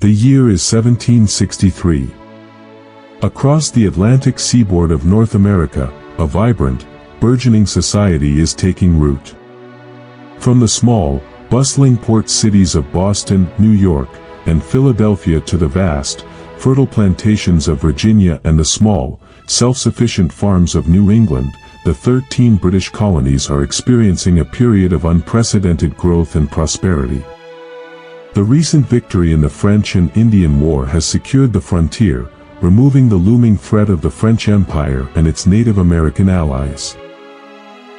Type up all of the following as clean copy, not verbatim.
The year is 1763. Across the Atlantic seaboard of North America, a vibrant, burgeoning society is taking root. From the small, bustling port cities of Boston, New York, and Philadelphia to the vast, fertile plantations of Virginia and the small, self-sufficient farms of New England, the 13 British colonies are experiencing a period of unprecedented growth and prosperity. The recent victory in the French and Indian War has secured the frontier, removing the looming threat of the French Empire and its Native American allies.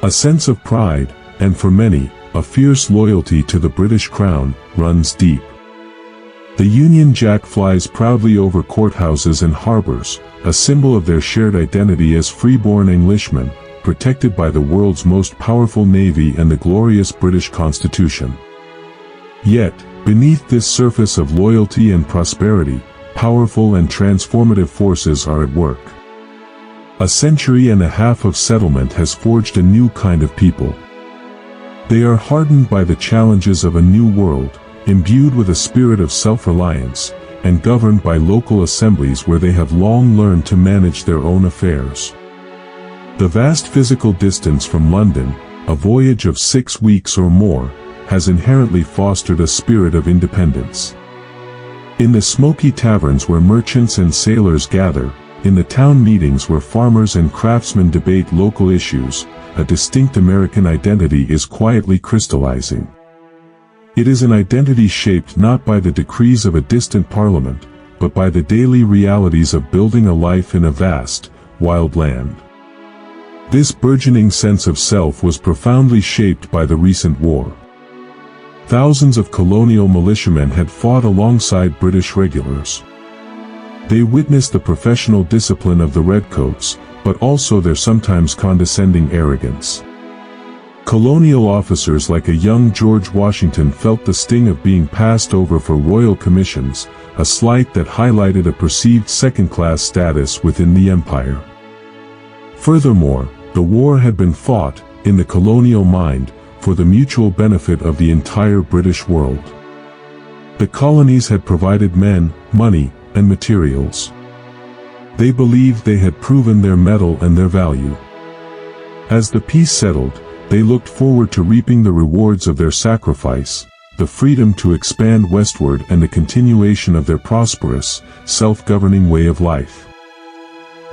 A sense of pride, and for many, a fierce loyalty to the British Crown, runs deep. The Union Jack flies proudly over courthouses and harbors, a symbol of their shared identity as free-born Englishmen, protected by the world's most powerful navy and the glorious British Constitution. Yet, beneath this surface of loyalty and prosperity, powerful and transformative forces are at work. A century and a half of settlement has forged a new kind of people. They are hardened by the challenges of a new world, imbued with a spirit of self-reliance, and governed by local assemblies where they have long learned to manage their own affairs. The vast physical distance from London, a voyage of 6 weeks or more, has inherently fostered a spirit of independence. In the smoky taverns where merchants and sailors gather, in the town meetings where farmers and craftsmen debate local issues, a distinct American identity is quietly crystallizing. It is an identity shaped not by the decrees of a distant parliament, but by the daily realities of building a life in a vast, wild land. This burgeoning sense of self was profoundly shaped by the recent war. Thousands of colonial militiamen had fought alongside British regulars. They witnessed the professional discipline of the redcoats, but also their sometimes condescending arrogance. Colonial officers like a young George Washington felt the sting of being passed over for royal commissions, a slight that highlighted a perceived second-class status within the empire. Furthermore, the war had been fought, in the colonial mind, for the mutual benefit of the entire British world. The colonies had provided men, money, and materials. They believed they had proven their mettle and their value. As the peace settled, they looked forward to reaping the rewards of their sacrifice, the freedom to expand westward and the continuation of their prosperous, self-governing way of life.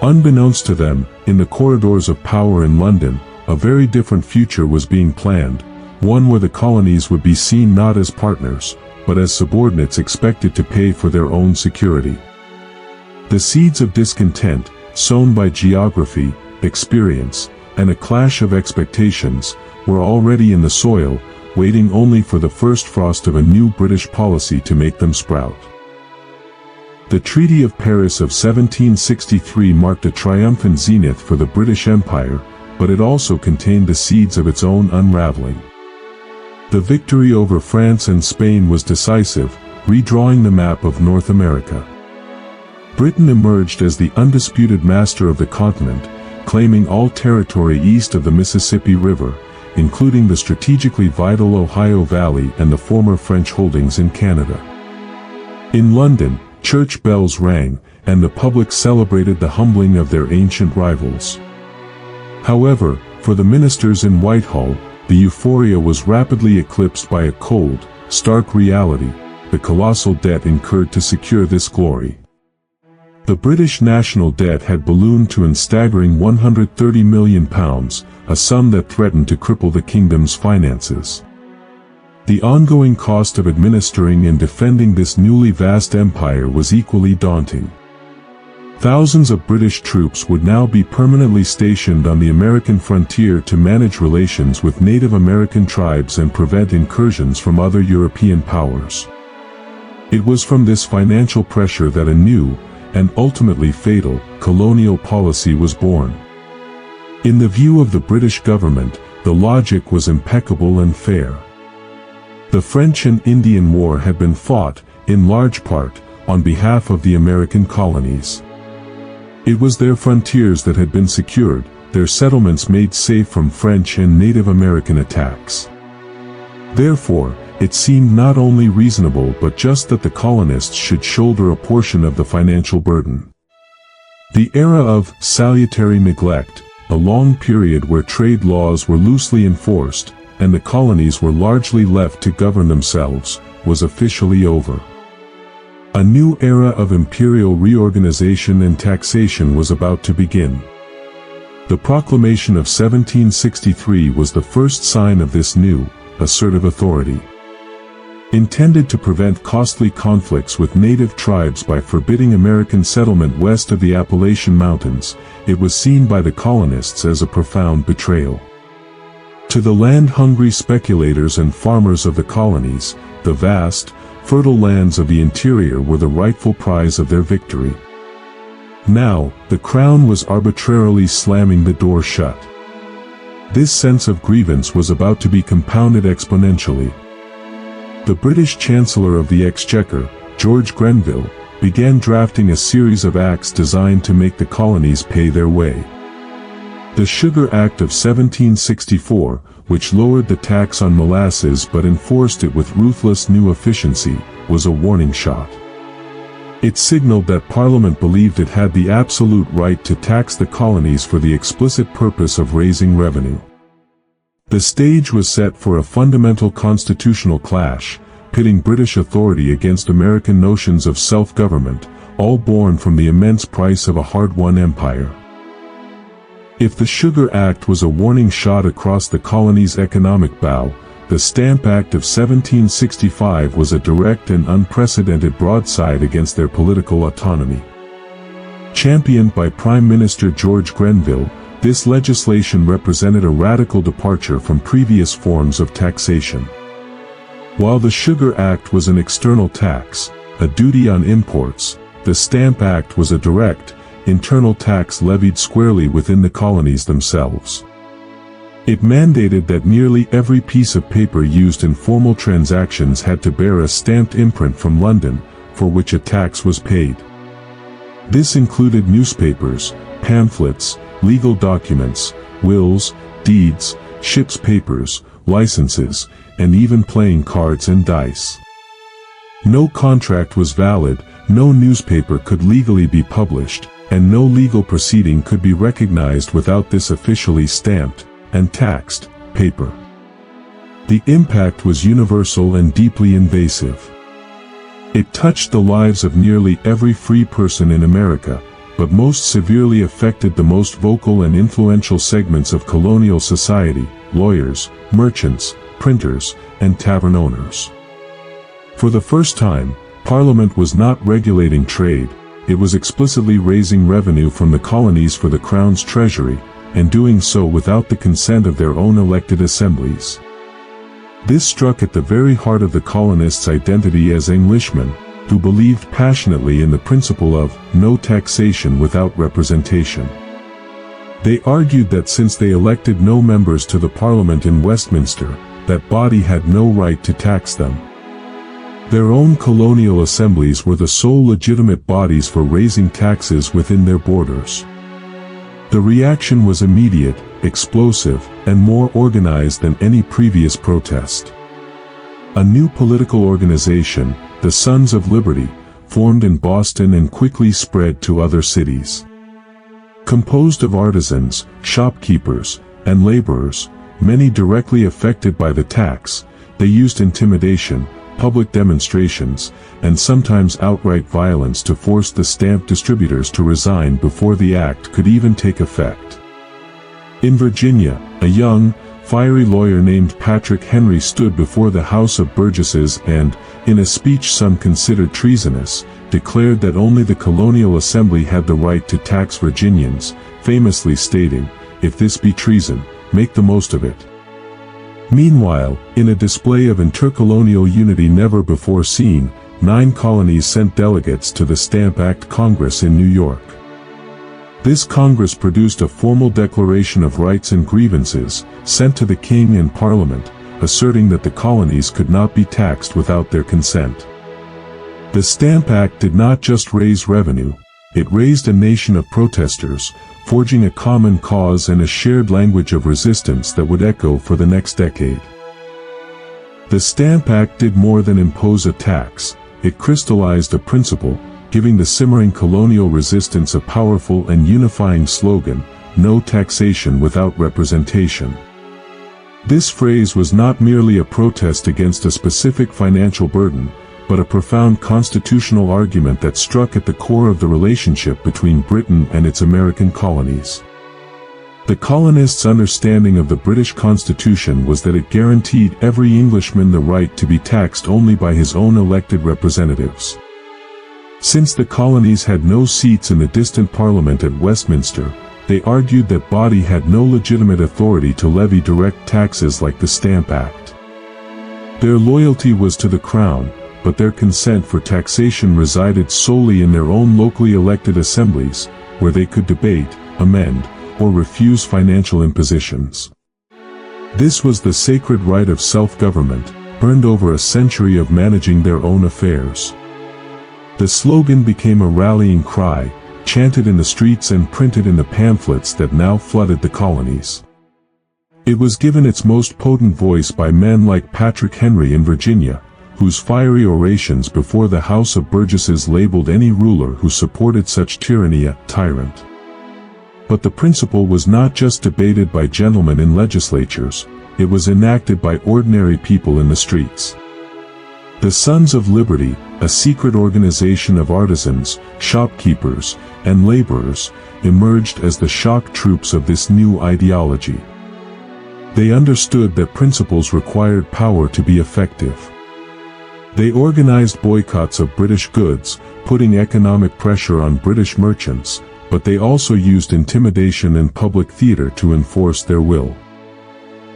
Unbeknownst to them, in the corridors of power in London, a very different future was being planned, one where the colonies would be seen not as partners, but as subordinates expected to pay for their own security. The seeds of discontent, sown by geography, experience, and a clash of expectations, were already in the soil, waiting only for the first frost of a new British policy to make them sprout. The Treaty of Paris of 1763 marked a triumphant zenith for the British Empire, but it also contained the seeds of its own unraveling. The victory over France and Spain was decisive, redrawing the map of North America. Britain emerged as the undisputed master of the continent, claiming all territory east of the Mississippi River, including the strategically vital Ohio Valley and the former French holdings in Canada. In London, church bells rang, and the public celebrated the humbling of their ancient rivals. However, for the ministers in Whitehall, the euphoria was rapidly eclipsed by a cold, stark reality: the colossal debt incurred to secure this glory. The British national debt had ballooned to a staggering £130 million, a sum that threatened to cripple the kingdom's finances. The ongoing cost of administering and defending this newly vast empire was equally daunting. Thousands of British troops would now be permanently stationed on the American frontier to manage relations with Native American tribes and prevent incursions from other European powers. It was from this financial pressure that a new, and ultimately fatal, colonial policy was born. In the view of the British government, the logic was impeccable and fair. The French and Indian War had been fought, in large part, on behalf of the American colonies. It was their frontiers that had been secured, their settlements made safe from French and Native American attacks. Therefore, it seemed not only reasonable but just that the colonists should shoulder a portion of the financial burden. The era of salutary neglect, a long period where trade laws were loosely enforced, and the colonies were largely left to govern themselves, was officially over. A new era of imperial reorganization and taxation was about to begin. The Proclamation of 1763 was the first sign of this new, assertive authority. Intended to prevent costly conflicts with native tribes by forbidding American settlement west of the Appalachian Mountains, it was seen by the colonists as a profound betrayal. To the land-hungry speculators and farmers of the colonies, the vast, fertile lands of the interior were the rightful prize of their victory. Now, the Crown was arbitrarily slamming the door shut. This sense of grievance was about to be compounded exponentially. The British Chancellor of the Exchequer, George Grenville, began drafting a series of acts designed to make the colonies pay their way. The Sugar Act of 1764, which lowered the tax on molasses but enforced it with ruthless new efficiency, was a warning shot. It signaled that Parliament believed it had the absolute right to tax the colonies for the explicit purpose of raising revenue. The stage was set for a fundamental constitutional clash, pitting British authority against American notions of self-government, all born from the immense price of a hard-won empire. If the Sugar Act was a warning shot across the colony's economic bow, the Stamp Act of 1765 was a direct and unprecedented broadside against their political autonomy. Championed by Prime Minister George Grenville, this legislation represented a radical departure from previous forms of taxation. While the Sugar Act was an external tax, a duty on imports, the Stamp Act was a direct, internal tax levied squarely within the colonies themselves. It mandated that nearly every piece of paper used in formal transactions had to bear a stamped imprint from London, for which a tax was paid. This included newspapers, pamphlets, legal documents, wills, deeds, ships' papers, licenses, and even playing cards and dice. No contract was valid, no newspaper could legally be published, and no legal proceeding could be recognized without this officially stamped and taxed paper. The impact was universal and deeply invasive. It touched the lives of nearly every free person in America, but most severely affected the most vocal and influential segments of colonial society: lawyers, merchants, printers, and tavern owners. For the first time, Parliament was not regulating trade, it was explicitly raising revenue from the colonies for the Crown's treasury, and doing so without the consent of their own elected assemblies. This struck at the very heart of the colonists' identity as Englishmen, who believed passionately in the principle of no taxation without representation. They argued that since they elected no members to the Parliament in Westminster, that body had no right to tax them. Their own colonial assemblies were the sole legitimate bodies for raising taxes within their borders. The reaction was immediate, explosive, and more organized than any previous protest. A new political organization, the Sons of Liberty, formed in Boston and quickly spread to other cities. Composed of artisans, shopkeepers, and laborers, many directly affected by the tax, they used intimidation, public demonstrations, and sometimes outright violence to force the stamp distributors to resign before the act could even take effect. In Virginia, a young, fiery lawyer named Patrick Henry stood before the House of Burgesses and, in a speech some considered treasonous, declared that only the colonial assembly had the right to tax Virginians, famously stating, "If this be treason, make the most of it." Meanwhile, in a display of intercolonial unity never before seen, 9 colonies sent delegates to the Stamp Act Congress in New York. This Congress produced a formal declaration of rights and grievances, sent to the King and Parliament, asserting that the colonies could not be taxed without their consent. The Stamp Act did not just raise revenue, it raised a nation of protesters, forging a common cause and a shared language of resistance that would echo for the next decade. The Stamp Act did more than impose a tax. It crystallized a principle, giving the simmering colonial resistance a powerful and unifying slogan: no taxation without representation. This phrase was not merely a protest against a specific financial burden, but a profound constitutional argument that struck at the core of the relationship between Britain and its American colonies. The colonists' understanding of the British Constitution was that it guaranteed every Englishman the right to be taxed only by his own elected representatives. Since the colonies had no seats in the distant Parliament at Westminster, they argued that body had no legitimate authority to levy direct taxes like the Stamp Act. Their loyalty was to the Crown, but their consent for taxation resided solely in their own locally elected assemblies, where they could debate, amend, or refuse financial impositions. This was the sacred right of self-government, earned over a century of managing their own affairs. The slogan became a rallying cry, chanted in the streets and printed in the pamphlets that now flooded the colonies. It was given its most potent voice by men like Patrick Henry in Virginia, whose fiery orations before the House of Burgesses labeled any ruler who supported such tyranny a tyrant. But the principle was not just debated by gentlemen in legislatures, it was enacted by ordinary people in the streets. The Sons of Liberty, a secret organization of artisans, shopkeepers, and laborers, emerged as the shock troops of this new ideology. They understood that principles required power to be effective. They organized boycotts of British goods, putting economic pressure on British merchants, but they also used intimidation and public theater to enforce their will.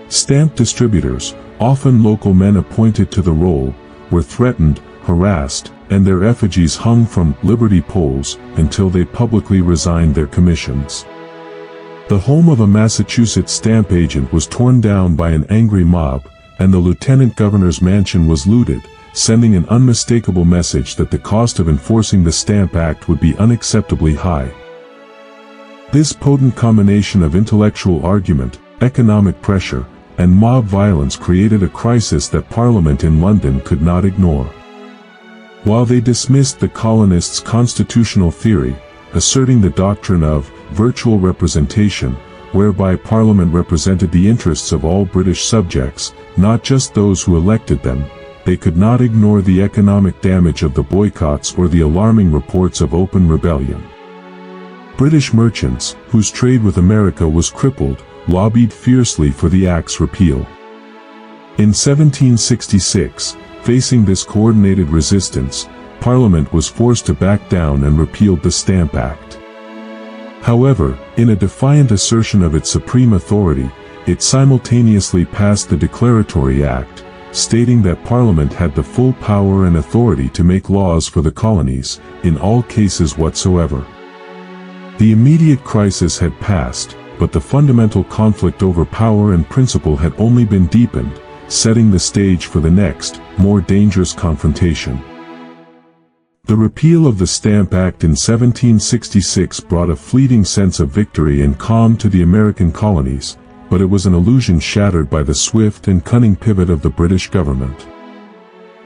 Stamp distributors, often local men appointed to the role, were threatened, harassed, and their effigies hung from Liberty poles until they publicly resigned their commissions. The home of a Massachusetts stamp agent was torn down by an angry mob, and the lieutenant governor's mansion was looted, sending an unmistakable message that the cost of enforcing the Stamp Act would be unacceptably high. This potent combination of intellectual argument, economic pressure, and mob violence created a crisis that Parliament in London could not ignore. While they dismissed the colonists' constitutional theory, asserting the doctrine of virtual representation, whereby Parliament represented the interests of all British subjects, not just those who elected them, they could not ignore the economic damage of the boycotts or the alarming reports of open rebellion. British merchants, whose trade with America was crippled, lobbied fiercely for the Act's repeal. In 1766, facing this coordinated resistance, Parliament was forced to back down and repealed the Stamp Act. However, in a defiant assertion of its supreme authority, it simultaneously passed the Declaratory Act, stating that Parliament had the full power and authority to make laws for the colonies, in all cases whatsoever. The immediate crisis had passed, but the fundamental conflict over power and principle had only been deepened, setting the stage for the next, more dangerous confrontation. The repeal of the Stamp Act in 1766 brought a fleeting sense of victory and calm to the American colonies, but it was an illusion shattered by the swift and cunning pivot of the British government.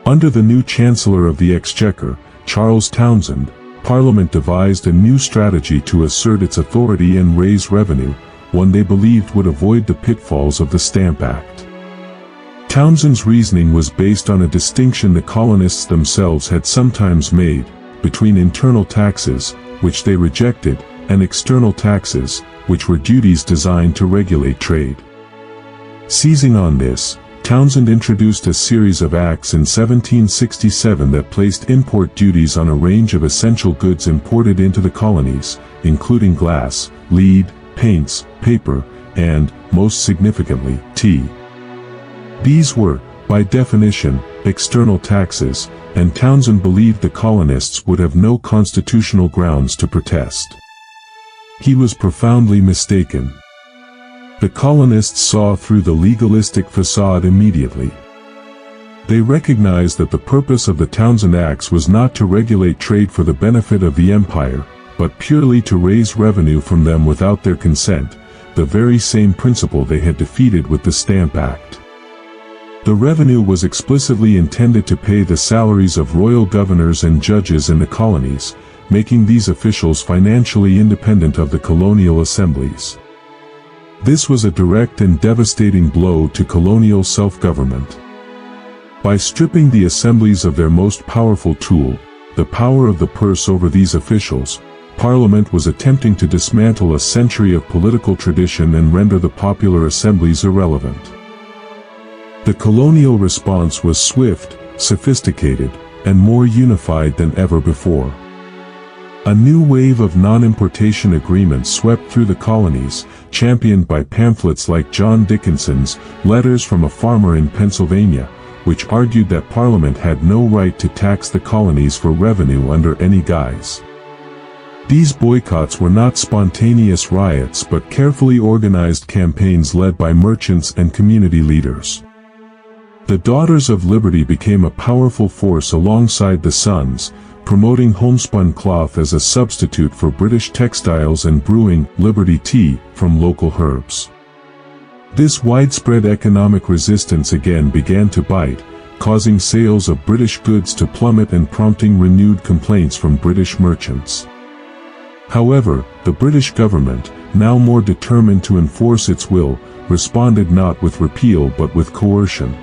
Under the new Chancellor of the Exchequer, Charles Townshend, Parliament devised a new strategy to assert its authority and raise revenue, one they believed would avoid the pitfalls of the Stamp Act. Townshend's reasoning was based on a distinction the colonists themselves had sometimes made, between internal taxes, which they rejected, and external taxes, which were duties designed to regulate trade. Seizing on this, Townshend introduced a series of acts in 1767 that placed import duties on a range of essential goods imported into the colonies, including glass, lead, paints, paper, and, most significantly, tea. These were, by definition, external taxes, and Townshend believed the colonists would have no constitutional grounds to protest. He was profoundly mistaken. The colonists saw through the legalistic facade immediately. They recognized that the purpose of the Townshend Acts was not to regulate trade for the benefit of the empire, but purely to raise revenue from them without their consent, the very same principle they had defeated with the Stamp Act. The revenue was explicitly intended to pay the salaries of royal governors and judges in the colonies, making these officials financially independent of the colonial assemblies. This was a direct and devastating blow to colonial self-government. By stripping the assemblies of their most powerful tool, the power of the purse over these officials, Parliament was attempting to dismantle a century of political tradition and render the popular assemblies irrelevant. The colonial response was swift, sophisticated, and more unified than ever before. A new wave of non-importation agreements swept through the colonies, championed by pamphlets like John Dickinson's Letters from a Farmer in Pennsylvania, which argued that Parliament had no right to tax the colonies for revenue under any guise. These boycotts were not spontaneous riots but carefully organized campaigns led by merchants and community leaders. The Daughters of Liberty became a powerful force alongside the Sons, promoting homespun cloth as a substitute for British textiles and brewing Liberty tea from local herbs. This widespread economic resistance again began to bite, causing sales of British goods to plummet and prompting renewed complaints from British merchants. However, the British government, now more determined to enforce its will, responded not with repeal but with coercion.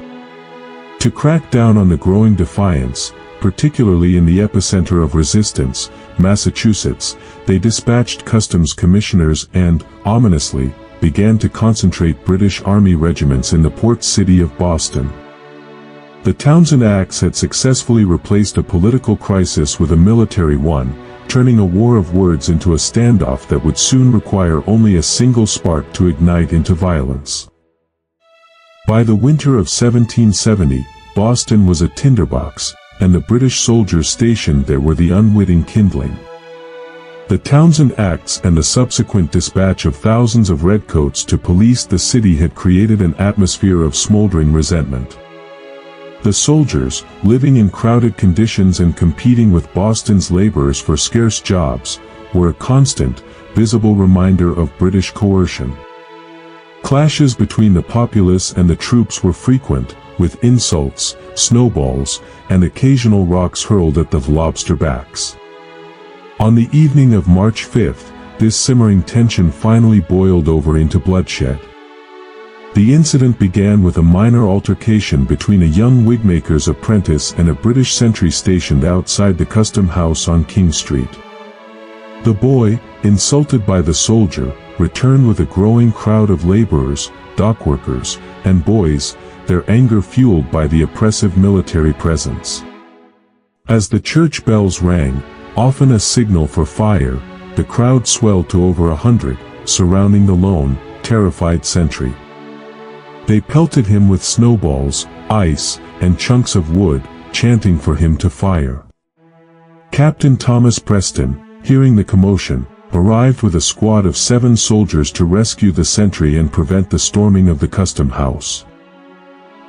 To crack down on the growing defiance, particularly in the epicenter of resistance, Massachusetts, they dispatched customs commissioners and, ominously, began to concentrate British Army regiments in the port city of Boston. The Townshend Acts had successfully replaced a political crisis with a military one, turning a war of words into a standoff that would soon require only a single spark to ignite into violence. By the winter of 1770, Boston was a tinderbox, and the British soldiers stationed there were the unwitting kindling. The Townshend Acts and the subsequent dispatch of thousands of redcoats to police the city had created an atmosphere of smoldering resentment. The soldiers, living in crowded conditions and competing with Boston's laborers for scarce jobs, were a constant, visible reminder of British coercion. Clashes between the populace and the troops were frequent, with insults, snowballs, and occasional rocks hurled at the lobsterbacks. On the evening of March 5th, this simmering tension finally boiled over into bloodshed. The incident began with a minor altercation between a young wigmaker's apprentice and a British sentry stationed outside the custom house on King Street. The boy, insulted by the soldier, returned with a growing crowd of laborers, dockworkers, and boys, their anger fueled by the oppressive military presence. As the church bells rang, often a signal for fire, the crowd swelled to over 100, surrounding the lone, terrified sentry. They pelted him with snowballs, ice, and chunks of wood, chanting for him to fire. Captain Thomas Preston, hearing the commotion, arrived with a squad of 7 soldiers to rescue the sentry and prevent the storming of the custom house.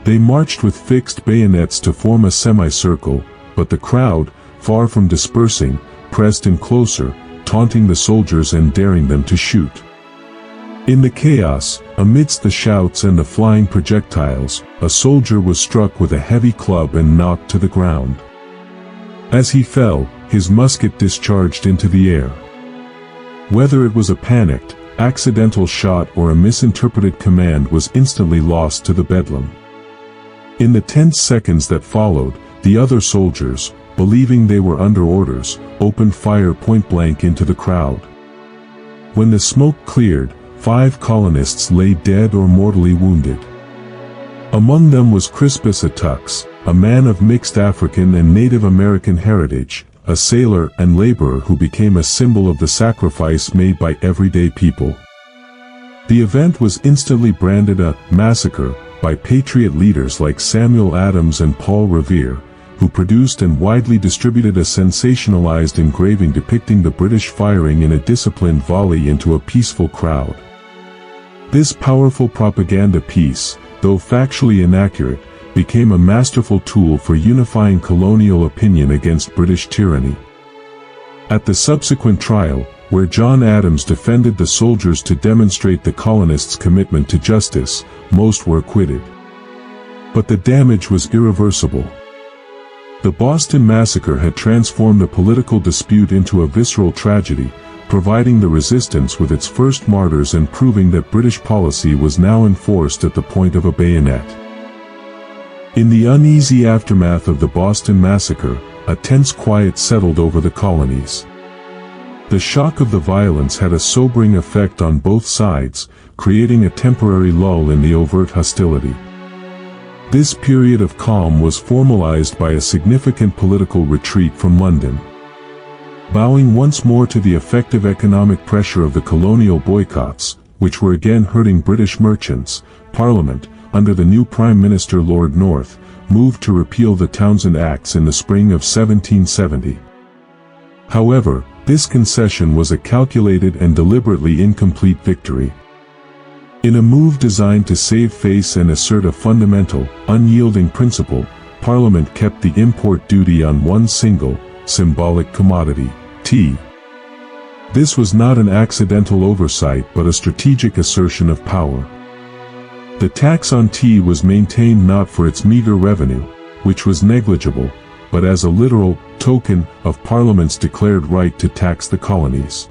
They marched with fixed bayonets to form a semicircle, but the crowd, far from dispersing, pressed in closer, taunting the soldiers and daring them to shoot. In the chaos, amidst the shouts and the flying projectiles, a soldier was struck with a heavy club and knocked to the ground. As he fell, his musket discharged into the air. Whether it was a panicked, accidental shot or a misinterpreted command was instantly lost to the bedlam. In the tense seconds that followed, the other soldiers, believing they were under orders, opened fire point-blank into the crowd. When the smoke cleared, 5 colonists lay dead or mortally wounded. Among them was Crispus Attucks, a man of mixed African and Native American heritage, a sailor and laborer who became a symbol of the sacrifice made by everyday people. The event was instantly branded a massacre by patriot leaders like Samuel Adams and Paul Revere, who produced and widely distributed a sensationalized engraving depicting the British firing in a disciplined volley into a peaceful crowd. This powerful propaganda piece, though factually inaccurate, became a masterful tool for unifying colonial opinion against British tyranny. At the subsequent trial, where John Adams defended the soldiers to demonstrate the colonists' commitment to justice, most were acquitted. But the damage was irreversible. The Boston Massacre had transformed a political dispute into a visceral tragedy, providing the resistance with its first martyrs and proving that British policy was now enforced at the point of a bayonet. In the uneasy aftermath of the Boston Massacre, a tense quiet settled over the colonies. The shock of the violence had a sobering effect on both sides, creating a temporary lull in the overt hostility. This period of calm was formalized by a significant political retreat from London. Bowing once more to the effective economic pressure of the colonial boycotts, which were again hurting British merchants, Parliament, under the new Prime Minister Lord North, moved to repeal the Townshend Acts in the spring of 1770. However, this concession was a calculated and deliberately incomplete victory. In a move designed to save face and assert a fundamental, unyielding principle, Parliament kept the import duty on one single, symbolic commodity, tea. This was not an accidental oversight but a strategic assertion of power. The tax on tea was maintained not for its meager revenue, which was negligible, but as a literal token of Parliament's declared right to tax the colonies.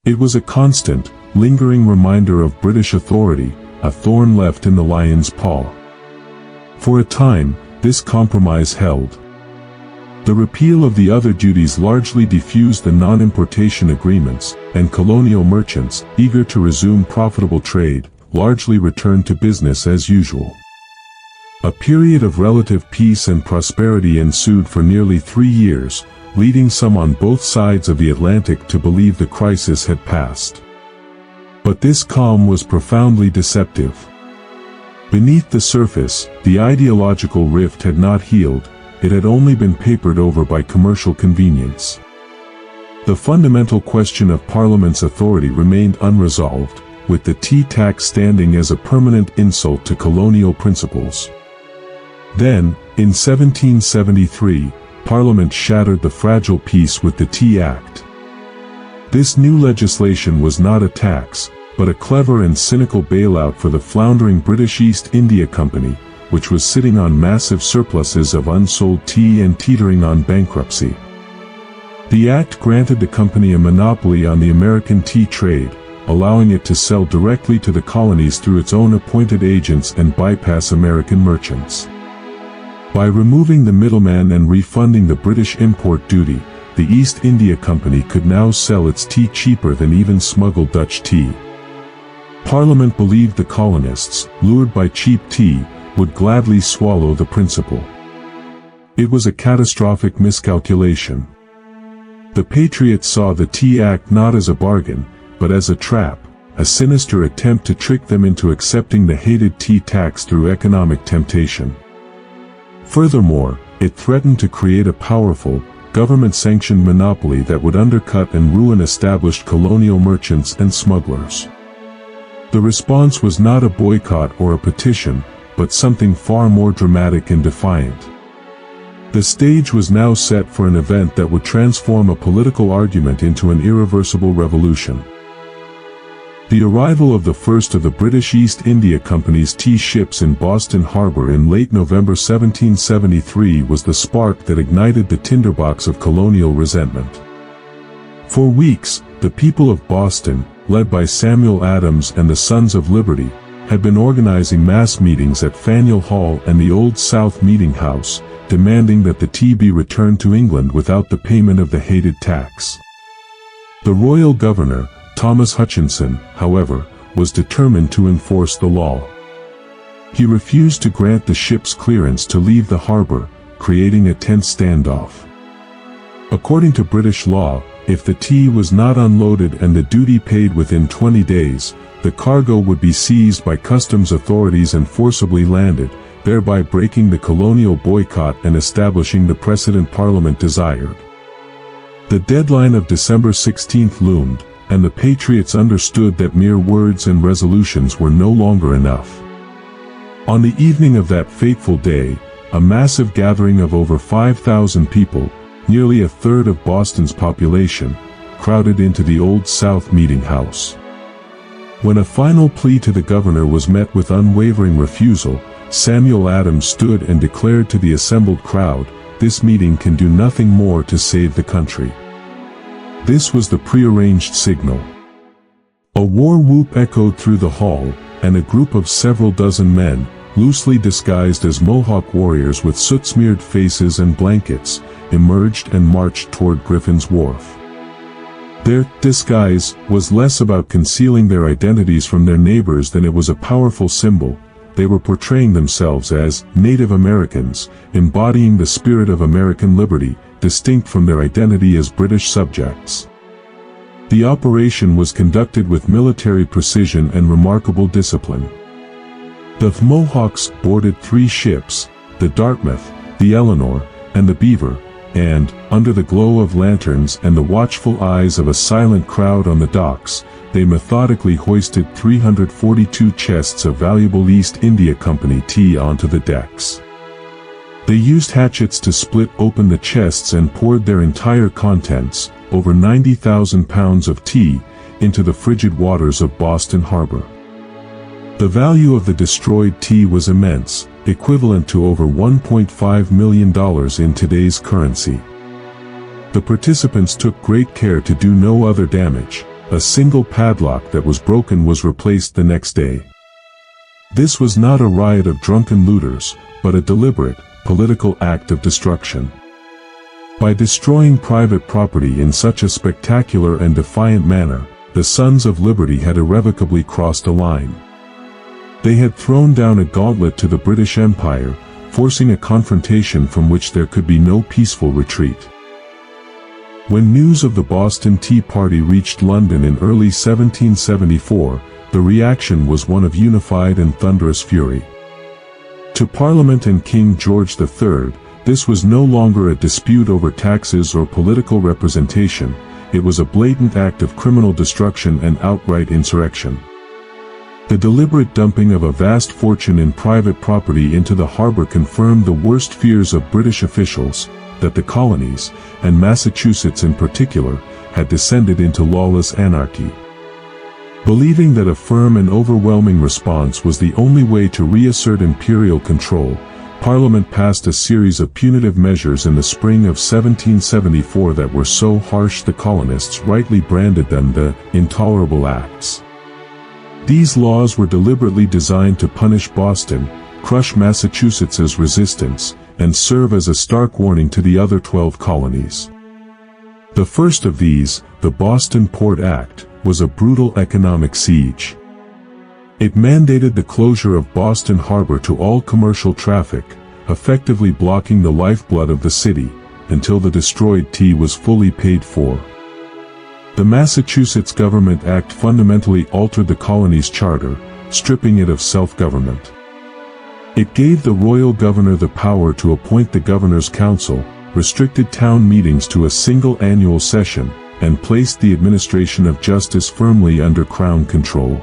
It was a constant, lingering reminder of British authority, a thorn left in the lion's paw. For a time, this compromise held. The repeal of the other duties largely diffused the non-importation agreements, and colonial merchants, eager to resume profitable trade, largely returned to business as usual. A period of relative peace and prosperity ensued for nearly 3 years, leading some on both sides of the Atlantic to believe the crisis had passed. But this calm was profoundly deceptive. Beneath the surface, the ideological rift had not healed, it had only been papered over by commercial convenience. The fundamental question of Parliament's authority remained unresolved, with the tea tax standing as a permanent insult to colonial principles. Then, in 1773, Parliament shattered the fragile peace with the Tea Act. This new legislation was not a tax, but a clever and cynical bailout for the floundering British East India Company, which was sitting on massive surpluses of unsold tea and teetering on bankruptcy. The act granted the company a monopoly on the American tea trade, allowing it to sell directly to the colonies through its own appointed agents and bypass American merchants. By removing the middleman and refunding the British import duty, the East India Company could now sell its tea cheaper than even smuggled Dutch tea. Parliament believed the colonists, lured by cheap tea, would gladly swallow the principle. It was a catastrophic miscalculation. The Patriots saw the Tea Act not as a bargain, but as a trap, a sinister attempt to trick them into accepting the hated tea tax through economic temptation. Furthermore, it threatened to create a powerful, government-sanctioned monopoly that would undercut and ruin established colonial merchants and smugglers. The response was not a boycott or a petition, but something far more dramatic and defiant. The stage was now set for an event that would transform a political argument into an irreversible revolution. The arrival of the first of the British East India Company's tea ships in Boston Harbor in late November 1773 was the spark that ignited the tinderbox of colonial resentment. For weeks, the people of Boston, led by Samuel Adams and the Sons of Liberty, had been organizing mass meetings at Faneuil Hall and the Old South Meeting House, demanding that the tea be returned to England without the payment of the hated tax. The royal governor, Thomas Hutchinson, however, was determined to enforce the law. He refused to grant the ships clearance to leave the harbor, creating a tense standoff. According to British law, if the tea was not unloaded and the duty paid within 20 days, the cargo would be seized by customs authorities and forcibly landed, thereby breaking the colonial boycott and establishing the precedent Parliament desired. The deadline of December 16 loomed, and the Patriots understood that mere words and resolutions were no longer enough. On the evening of that fateful day, a massive gathering of over 5,000 people, nearly a third of Boston's population, crowded into the Old South Meeting House. When a final plea to the governor was met with unwavering refusal, Samuel Adams stood and declared to the assembled crowd, "This meeting can do nothing more to save the country." This was the prearranged signal. A war whoop echoed through the hall, and a group of several dozen men, loosely disguised as Mohawk warriors with soot-smeared faces and blankets, emerged and marched toward Griffin's Wharf. Their disguise was less about concealing their identities from their neighbors than it was a powerful symbol. They were portraying themselves as Native Americans, embodying the spirit of American liberty, distinct from their identity as British subjects. The operation was conducted with military precision and remarkable discipline. The Mohawks boarded 3 ships, the Dartmouth, the Eleanor, and the Beaver, and, under the glow of lanterns and the watchful eyes of a silent crowd on the docks, they methodically hoisted 342 chests of valuable East India Company tea onto the decks. They used hatchets to split open the chests and poured their entire contents, over 90,000 pounds of tea, into the frigid waters of Boston Harbor. The value of the destroyed tea was immense, equivalent to over $1.5 million in today's currency. The participants took great care to do no other damage. A single padlock that was broken was replaced the next day. This was not a riot of drunken looters, but a deliberate, political act of destruction. By destroying private property in such a spectacular and defiant manner, the Sons of Liberty had irrevocably crossed a line. They had thrown down a gauntlet to the British Empire, forcing a confrontation from which there could be no peaceful retreat. When news of the Boston Tea Party reached London in early 1774, the reaction was one of unified and thunderous fury. To Parliament and King George III, this was no longer a dispute over taxes or political representation, it was a blatant act of criminal destruction and outright insurrection. The deliberate dumping of a vast fortune in private property into the harbor confirmed the worst fears of British officials, that the colonies, and Massachusetts in particular, had descended into lawless anarchy. Believing that a firm and overwhelming response was the only way to reassert imperial control, Parliament passed a series of punitive measures in the spring of 1774 that were so harsh the colonists rightly branded them the Intolerable Acts. These laws were deliberately designed to punish Boston, crush Massachusetts's resistance, and serve as a stark warning to the other 12 colonies. The first of these, the Boston Port Act, was a brutal economic siege. It mandated the closure of Boston Harbor to all commercial traffic, effectively blocking the lifeblood of the city, until the destroyed tea was fully paid for. The Massachusetts Government Act fundamentally altered the colony's charter, stripping it of self-government. It gave the royal governor the power to appoint the governor's council, restricted town meetings to a single annual session, and placed the administration of justice firmly under Crown control.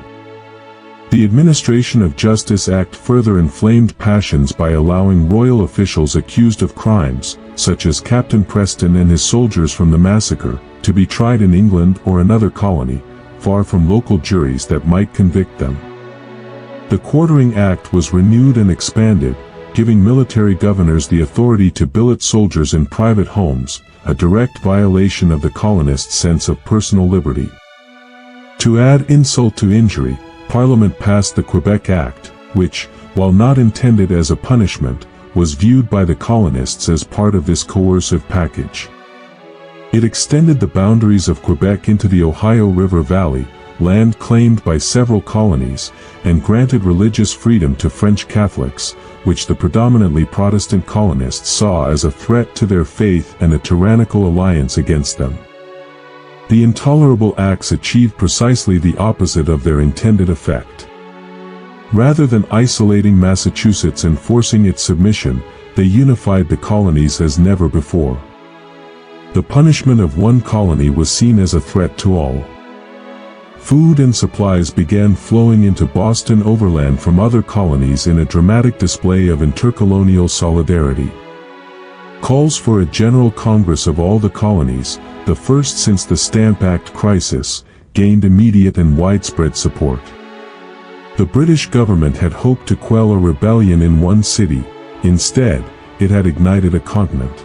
The Administration of Justice Act further inflamed passions by allowing royal officials accused of crimes, such as Captain Preston and his soldiers from the massacre, to be tried in England or another colony, far from local juries that might convict them. The Quartering Act was renewed and expanded, giving military governors the authority to billet soldiers in private homes, a direct violation of the colonists' sense of personal liberty. To add insult to injury, Parliament passed the Quebec Act, which, while not intended as a punishment, was viewed by the colonists as part of this coercive package. It extended the boundaries of Quebec into the Ohio River Valley, land claimed by several colonies, and granted religious freedom to French Catholics, which the predominantly Protestant colonists saw as a threat to their faith and a tyrannical alliance against them. The Intolerable Acts achieved precisely the opposite of their intended effect. Rather than isolating Massachusetts and forcing its submission, they unified the colonies as never before. The punishment of one colony was seen as a threat to all. Food and supplies began flowing into Boston overland from other colonies in a dramatic display of intercolonial solidarity. Calls for a General Congress of all the colonies, the first since the Stamp Act crisis, gained immediate and widespread support. The British government had hoped to quell a rebellion in one city. Instead, it had ignited a continent.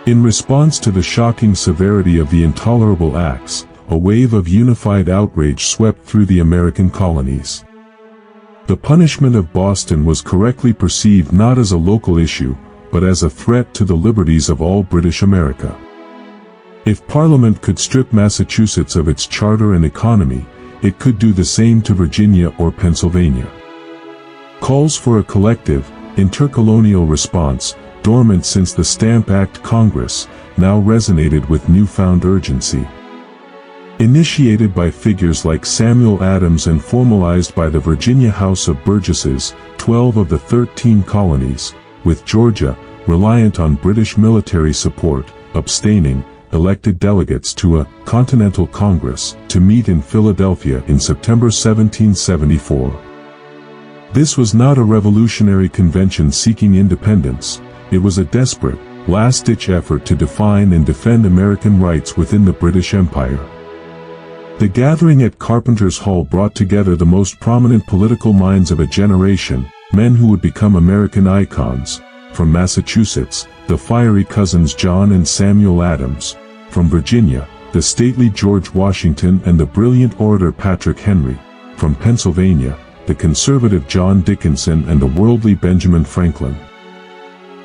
In response to the shocking severity of the intolerable acts, a wave of unified outrage swept through the American colonies. The punishment of Boston was correctly perceived not as a local issue, but as a threat to the liberties of all British America. If Parliament could strip Massachusetts of its charter and economy, it could do the same to Virginia or Pennsylvania. Calls for a collective, intercolonial response, dormant since the Stamp Act Congress, now resonated with newfound urgency. Initiated by figures like Samuel Adams and formalized by the Virginia House of Burgesses, 12 of the 13 colonies, with Georgia, reliant on British military support, abstaining, elected delegates to a Continental Congress to meet in Philadelphia in September 1774. This was not a revolutionary convention seeking independence. It was a desperate, last-ditch effort to define and defend American rights within the British Empire. The gathering at Carpenter's Hall brought together the most prominent political minds of a generation, men who would become American icons. From Massachusetts, the fiery cousins John and Samuel Adams. From Virginia, the stately George Washington and the brilliant orator Patrick Henry. From Pennsylvania, the conservative John Dickinson and the worldly Benjamin Franklin.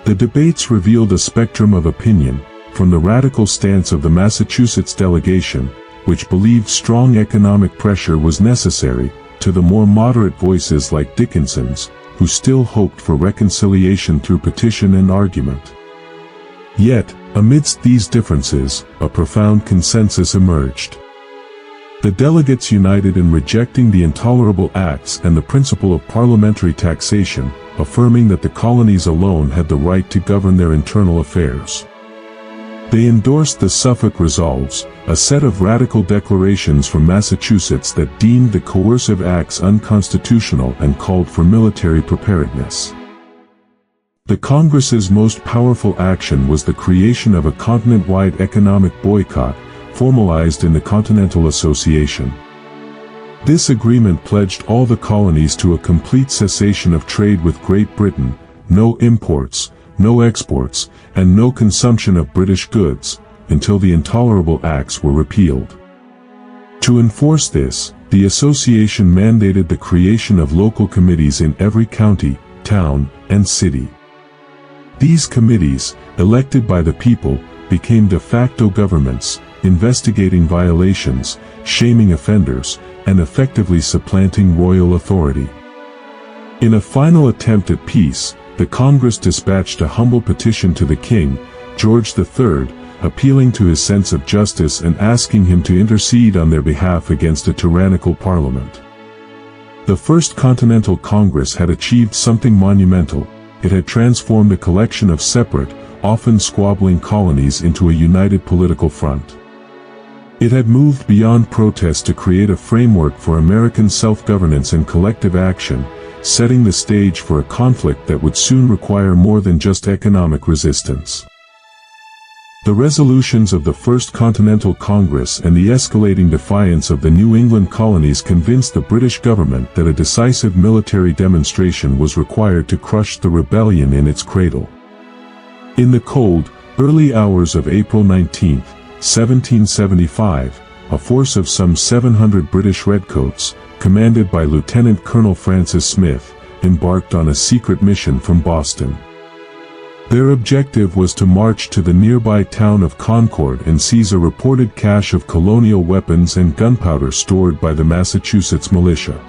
The debates revealed a spectrum of opinion, from the radical stance of the Massachusetts delegation, which believed strong economic pressure was necessary, to the more moderate voices like Dickinson's, who still hoped for reconciliation through petition and argument. Yet, amidst these differences, a profound consensus emerged. The delegates united in rejecting the intolerable acts and the principle of parliamentary taxation, affirming that the colonies alone had the right to govern their internal affairs. They endorsed the Suffolk Resolves, a set of radical declarations from Massachusetts that deemed the coercive acts unconstitutional and called for military preparedness. The Congress's most powerful action was the creation of a continent-wide economic boycott, formalized in the Continental Association. This agreement pledged all the colonies to a complete cessation of trade with Great Britain, no imports, no exports, and no consumption of British goods, until the intolerable acts were repealed. To enforce this, the association mandated the creation of local committees in every county, town, and city. These committees, elected by the people, became de facto governments, investigating violations, shaming offenders, and effectively supplanting royal authority. In a final attempt at peace, the Congress dispatched a humble petition to the King, George III, appealing to his sense of justice and asking him to intercede on their behalf against a tyrannical parliament. The First Continental Congress had achieved something monumental. It had transformed a collection of separate, often squabbling colonies into a united political front. It had moved beyond protest to create a framework for American self-governance and collective action, setting the stage for a conflict that would soon require more than just economic resistance. The resolutions of the First Continental Congress and the escalating defiance of the New England colonies convinced the British government that a decisive military demonstration was required to crush the rebellion in its cradle. In the cold, early hours of April 19, 1775, a force of some 700 British redcoats, commanded by Lieutenant Colonel Francis Smith, embarked on a secret mission from Boston. Their objective was to march to the nearby town of Concord and seize a reported cache of colonial weapons and gunpowder stored by the Massachusetts militia.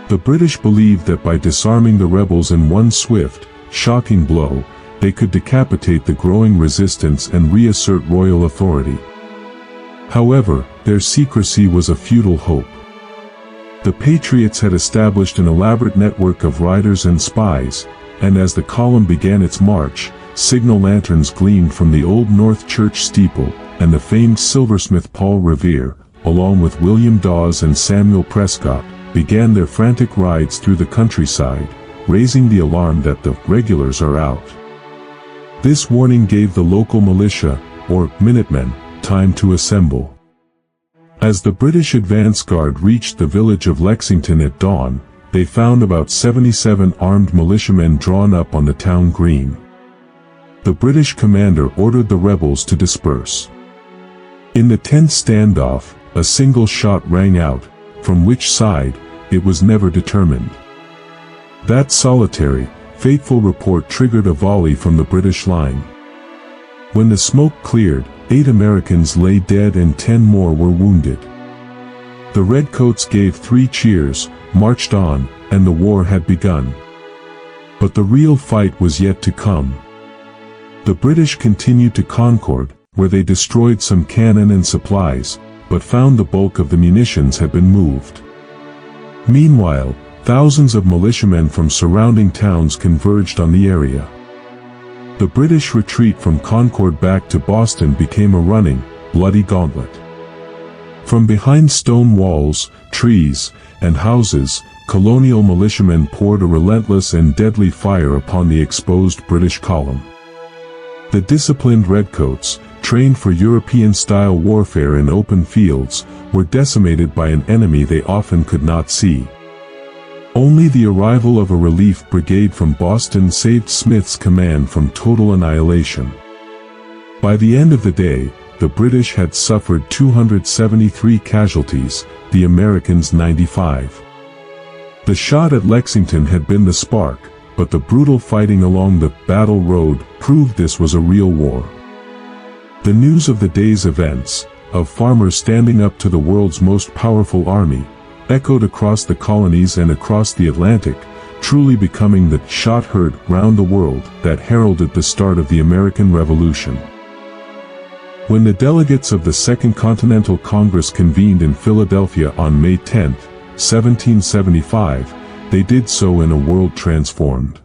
The British believed that by disarming the rebels in one swift, shocking blow, they could decapitate the growing resistance and reassert royal authority. However, their secrecy was a futile hope. The Patriots had established an elaborate network of riders and spies, and as the column began its march, signal lanterns gleamed from the Old North Church steeple, and the famed silversmith Paul Revere, along with William Dawes and Samuel Prescott, began their frantic rides through the countryside, raising the alarm that the regulars are out. This warning gave the local militia, or Minutemen, time to assemble. As the British advance guard reached the village of Lexington at dawn, they found about 77 armed militiamen drawn up on the town green. The British commander ordered the rebels to disperse. In the tense standoff, a single shot rang out, from which side, it was never determined. That solitary, fateful report triggered a volley from the British line. When the smoke cleared, 8 Americans lay dead and 10 more were wounded. The Redcoats gave 3 cheers, marched on, and the war had begun. But the real fight was yet to come. The British continued to Concord, where they destroyed some cannon and supplies, but found the bulk of the munitions had been moved. Meanwhile, thousands of militiamen from surrounding towns converged on the area. The British retreat from Concord back to Boston became a running, bloody gauntlet. From behind stone walls, trees, and houses, colonial militiamen poured a relentless and deadly fire upon the exposed British column. The disciplined Redcoats, trained for European-style warfare in open fields, were decimated by an enemy they often could not see. Only the arrival of a relief brigade from Boston saved Smith's command from total annihilation. By the end of the day, the British had suffered 273 casualties, the Americans 95. The shot at Lexington had been the spark, but the brutal fighting along the Battle Road proved this was a real war. The news of the day's events, of farmers standing up to the world's most powerful army, echoed across the colonies and across the Atlantic, truly becoming the shot heard round the world that heralded the start of the American Revolution. When the delegates of the Second Continental Congress convened in Philadelphia on May 10, 1775, they did so in a world transformed.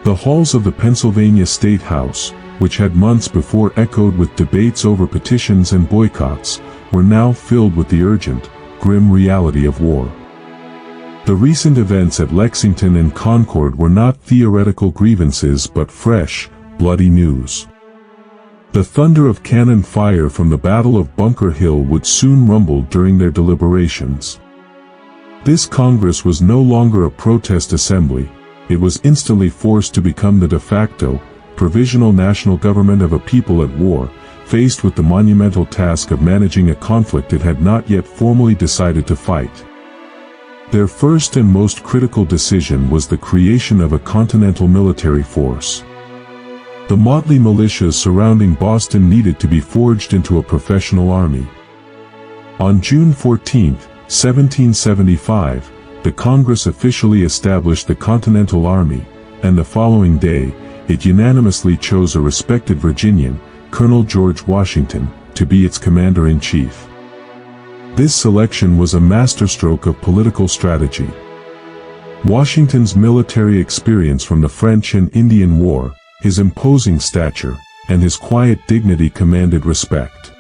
The halls of the Pennsylvania State House, which had months before echoed with debates over petitions and boycotts, were now filled with the urgent, grim reality of war. The recent events at Lexington and Concord were not theoretical grievances but fresh, bloody news. The thunder of cannon fire from the Battle of Bunker Hill would soon rumble during their deliberations. This Congress was no longer a protest assembly, it was instantly forced to become the de facto, provisional national government of a people at war, faced with the monumental task of managing a conflict it had not yet formally decided to fight. Their first and most critical decision was the creation of a continental military force. The motley militias surrounding Boston needed to be forged into a professional army. On June 14, 1775, the Congress officially established the Continental Army, and the following day, it unanimously chose a respected Virginian, Colonel George Washington, to be its commander-in-chief. This selection was a masterstroke of political strategy. Washington's military experience from the French and Indian War, his imposing stature, and his quiet dignity commanded respect.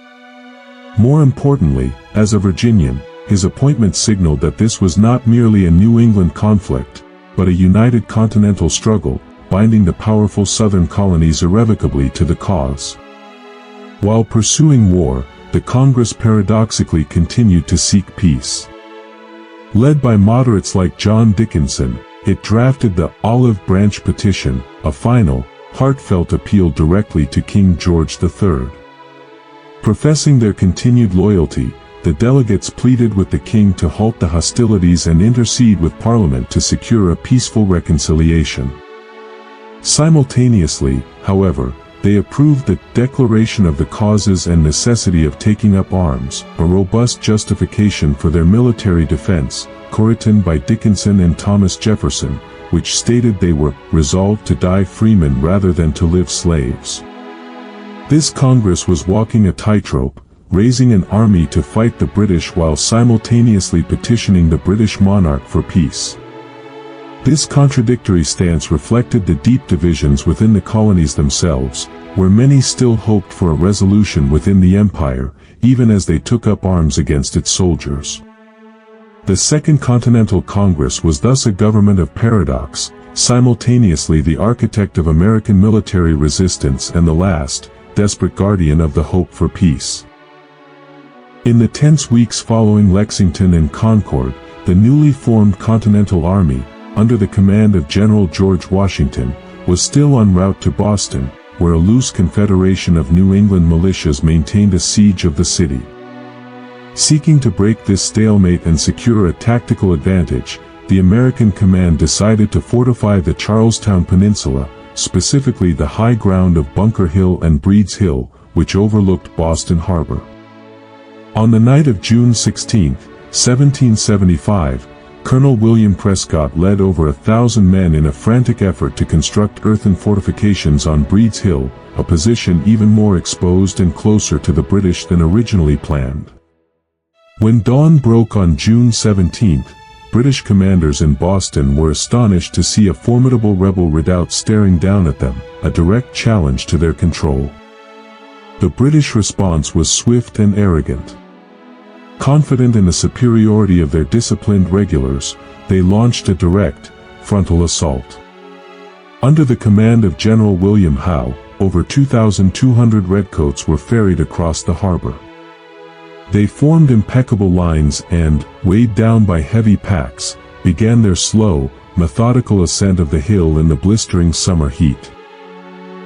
More importantly, as a Virginian, his appointment signaled that this was not merely a New England conflict, but a united continental struggle, binding the powerful southern colonies irrevocably to the cause. While pursuing war, the Congress paradoxically continued to seek peace. Led by moderates like John Dickinson, it drafted the Olive Branch Petition, a final, heartfelt appeal directly to King George III. Professing their continued loyalty, the delegates pleaded with the king to halt the hostilities and intercede with Parliament to secure a peaceful reconciliation. Simultaneously, however, they approved the Declaration of the Causes and Necessity of Taking Up Arms, a robust justification for their military defense, co-written by Dickinson and Thomas Jefferson, which stated they were resolved to die freemen rather than to live slaves. This Congress was walking a tightrope, raising an army to fight the British while simultaneously petitioning the British monarch for peace. This contradictory stance reflected the deep divisions within the colonies themselves, where many still hoped for a resolution within the empire, even as they took up arms against its soldiers. The Second Continental Congress was thus a government of paradox, simultaneously the architect of American military resistance and the last, desperate guardian of the hope for peace. In the tense weeks following Lexington and Concord, the newly formed Continental Army, under the command of General George Washington, was still en route to Boston, where a loose confederation of New England militias maintained a siege of the city. Seeking to break this stalemate and secure a tactical advantage, the American command decided to fortify the Charlestown Peninsula, specifically the high ground of Bunker Hill and Breed's Hill, which overlooked Boston Harbor. On the night of June 16, 1775, Colonel William Prescott led over 1,000 men in a frantic effort to construct earthen fortifications on Breed's Hill, a position even more exposed and closer to the British than originally planned. When dawn broke on June 17, British commanders in Boston were astonished to see a formidable rebel redoubt staring down at them, a direct challenge to their control. The British response was swift and arrogant. Confident in the superiority of their disciplined regulars, they launched a direct, frontal assault. Under the command of General William Howe, over 2,200 redcoats were ferried across the harbor. They formed impeccable lines and, weighed down by heavy packs, began their slow, methodical ascent of the hill in the blistering summer heat.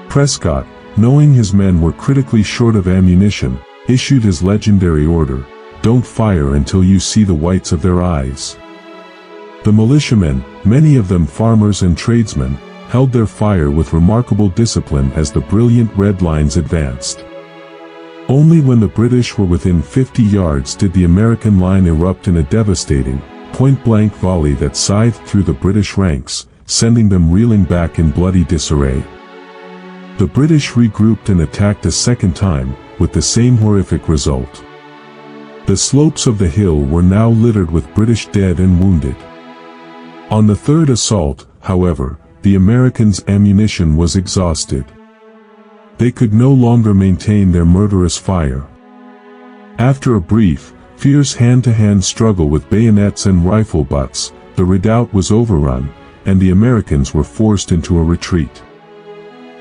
Prescott, knowing his men were critically short of ammunition, issued his legendary order, "Don't fire until you see the whites of their eyes." The militiamen, many of them farmers and tradesmen, held their fire with remarkable discipline as the brilliant red lines advanced. Only when the British were within 50 yards did the American line erupt in a devastating, point-blank volley that scythed through the British ranks, sending them reeling back in bloody disarray. The British regrouped and attacked a second time, with the same horrific result. The slopes of the hill were now littered with British dead and wounded. On the third assault, however, the Americans' ammunition was exhausted. They could no longer maintain their murderous fire. After a brief, fierce hand-to-hand struggle with bayonets and rifle butts, the redoubt was overrun, and the Americans were forced into a retreat.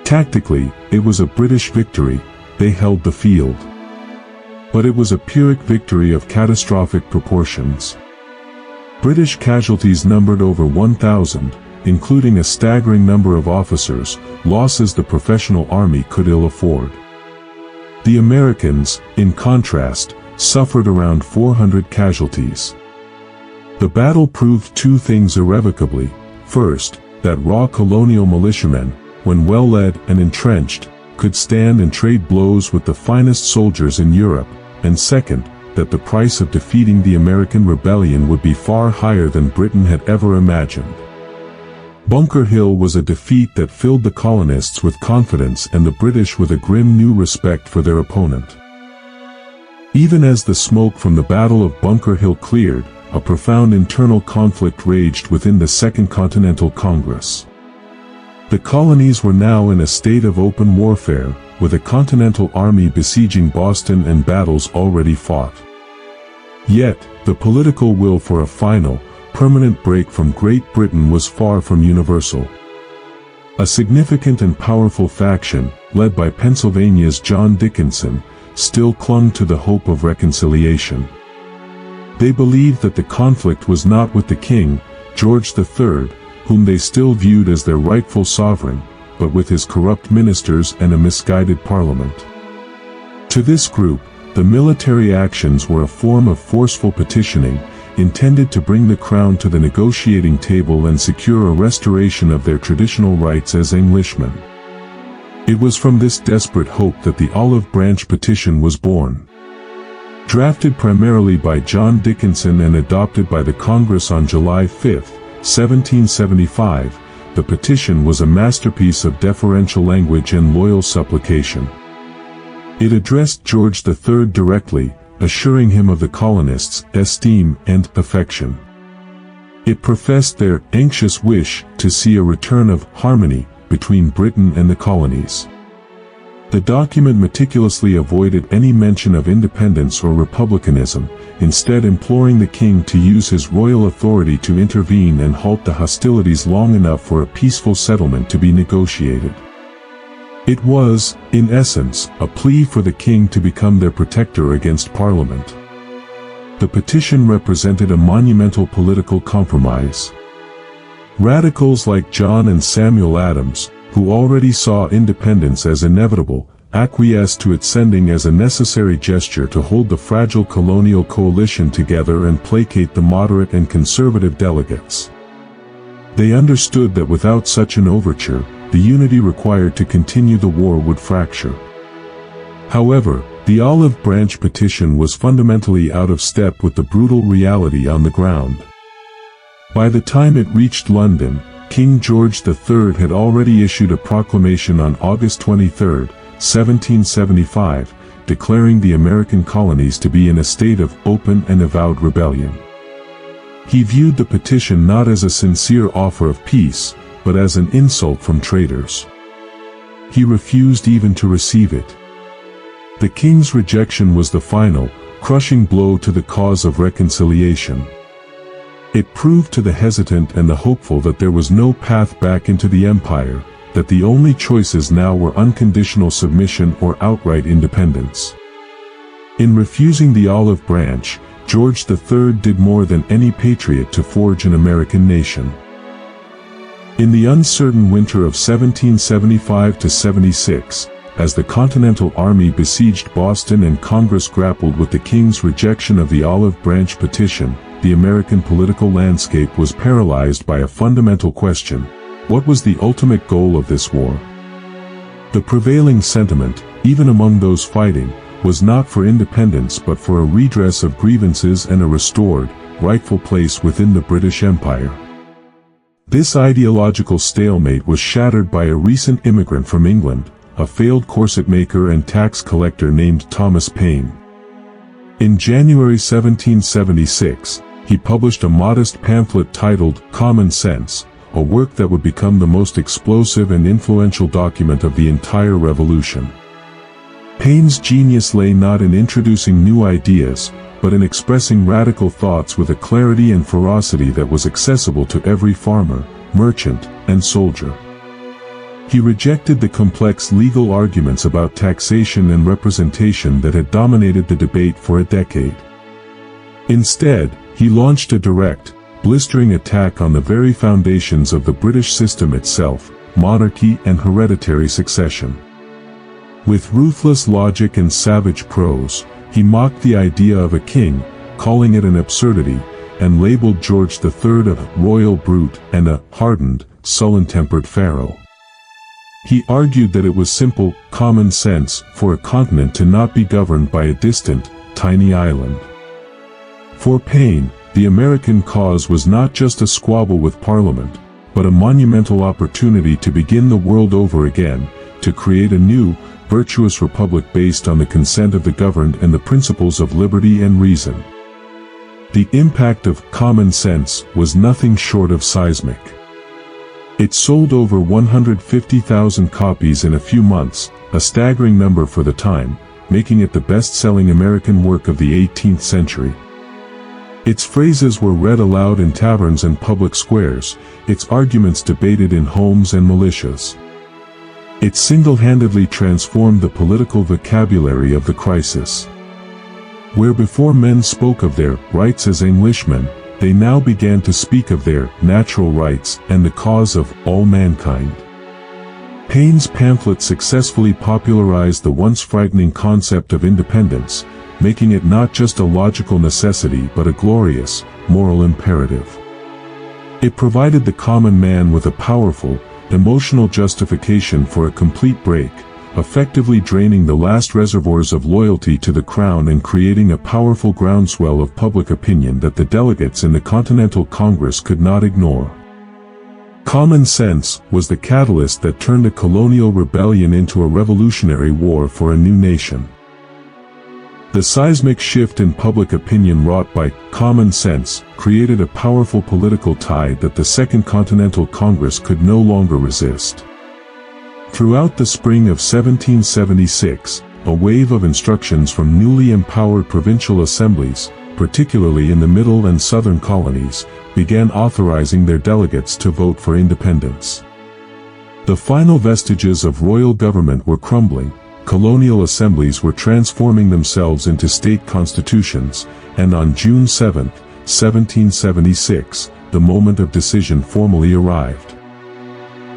Tactically, it was a British victory. They held the field. But it was a Pyrrhic victory of catastrophic proportions. British casualties numbered over 1,000, including a staggering number of officers, losses the professional army could ill afford. The Americans, in contrast, suffered around 400 casualties. The battle proved two things irrevocably. First, that raw colonial militiamen, when well led and entrenched, could stand and trade blows with the finest soldiers in Europe, and second, that the price of defeating the American rebellion would be far higher than Britain had ever imagined. Bunker Hill was a defeat that filled the colonists with confidence and the British with a grim new respect for their opponent. Even as the smoke from the Battle of Bunker Hill cleared, a profound internal conflict raged within the Second Continental Congress. The colonies were now in a state of open warfare, with a Continental Army besieging Boston and battles already fought. Yet, the political will for a final, permanent break from Great Britain was far from universal. A significant and powerful faction, led by Pennsylvania's John Dickinson, still clung to the hope of reconciliation. They believed that the conflict was not with the king, George III, whom they still viewed as their rightful sovereign, but with his corrupt ministers and a misguided parliament. To this group, the military actions were a form of forceful petitioning, intended to bring the crown to the negotiating table and secure a restoration of their traditional rights as Englishmen. It was from this desperate hope that the Olive Branch Petition was born. Drafted primarily by John Dickinson and adopted by the Congress on July 5, 1775, the petition was a masterpiece of deferential language and loyal supplication. It addressed George III directly, assuring him of the colonists' esteem and affection. It professed their anxious wish to see a return of harmony between Britain and the colonies. The document meticulously avoided any mention of independence or republicanism, instead imploring the king to use his royal authority to intervene and halt the hostilities long enough for a peaceful settlement to be negotiated. It was, in essence, a plea for the king to become their protector against Parliament. the petition represented a monumental political compromise. Radicals like John and Samuel Adams, who already saw independence as inevitable, acquiesced to its sending as a necessary gesture to hold the fragile colonial coalition together and placate the moderate and conservative delegates. They understood that without such an overture, the unity required to continue the war would fracture. However, the Olive Branch petition was fundamentally out of step with the brutal reality on the ground. By the time it reached London, King George III had already issued a proclamation on August 23, 1775, declaring the American colonies to be in a state of open and avowed rebellion. He viewed the petition not as a sincere offer of peace, but as an insult from traitors. He refused even to receive it. The king's rejection was the final, crushing blow to the cause of reconciliation. It proved to the hesitant and the hopeful that there was no path back into the empire, that the only choices now were unconditional submission or outright independence. In refusing the olive branch, George III did more than any patriot to forge an American nation. In the uncertain winter of 1775–76, as the Continental Army besieged Boston and Congress grappled with the King's rejection of the Olive Branch petition, the American political landscape was paralyzed by a fundamental question: what was the ultimate goal of this war? The prevailing sentiment, even among those fighting, was not for independence but for a redress of grievances and a restored, rightful place within the British Empire. This ideological stalemate was shattered by a recent immigrant from England, a failed corset maker and tax collector named Thomas Paine. In January 1776, he published a modest pamphlet titled Common Sense, a work that would become the most explosive and influential document of the entire revolution. Paine's genius lay not in introducing new ideas, but in expressing radical thoughts with a clarity and ferocity that was accessible to every farmer, merchant, and soldier. He rejected the complex legal arguments about taxation and representation that had dominated the debate for a decade. Instead, he launched a direct, blistering attack on the very foundations of the British system itself, monarchy and hereditary succession. With ruthless logic and savage prose, he mocked the idea of a king, calling it an absurdity, and labeled George III a royal brute and a hardened, sullen-tempered pharaoh. He argued that it was simple, common sense for a continent to not be governed by a distant, tiny island. For Paine, the American cause was not just a squabble with Parliament, but a monumental opportunity to begin the world over again, to create a new, virtuous republic based on the consent of the governed and the principles of liberty and reason. The impact of Common Sense was nothing short of seismic. It sold over 150,000 copies in a few months, a staggering number for the time, making it the best-selling American work of the 18th century. Its phrases were read aloud in taverns and public squares, its arguments debated in homes and militias. It single-handedly transformed the political vocabulary of the crisis. Where before men spoke of their rights as Englishmen, they now began to speak of their natural rights and the cause of all mankind. Paine's pamphlet successfully popularized the once frightening concept of independence, making it not just a logical necessity but a glorious, moral imperative. It provided the common man with a powerful, emotional justification for a complete break, effectively draining the last reservoirs of loyalty to the crown and creating a powerful groundswell of public opinion that the delegates in the Continental Congress could not ignore. Common Sense was the catalyst that turned a colonial rebellion into a revolutionary war for a new nation. The seismic shift in public opinion wrought by Common Sense created a powerful political tide that the Second Continental Congress could no longer resist. Throughout the spring of 1776, a wave of instructions from newly empowered provincial assemblies, particularly in the middle and southern colonies, began authorizing their delegates to vote for independence. The final vestiges of royal government were crumbling, colonial assemblies were transforming themselves into state constitutions, and on June 7, 1776, the moment of decision formally arrived.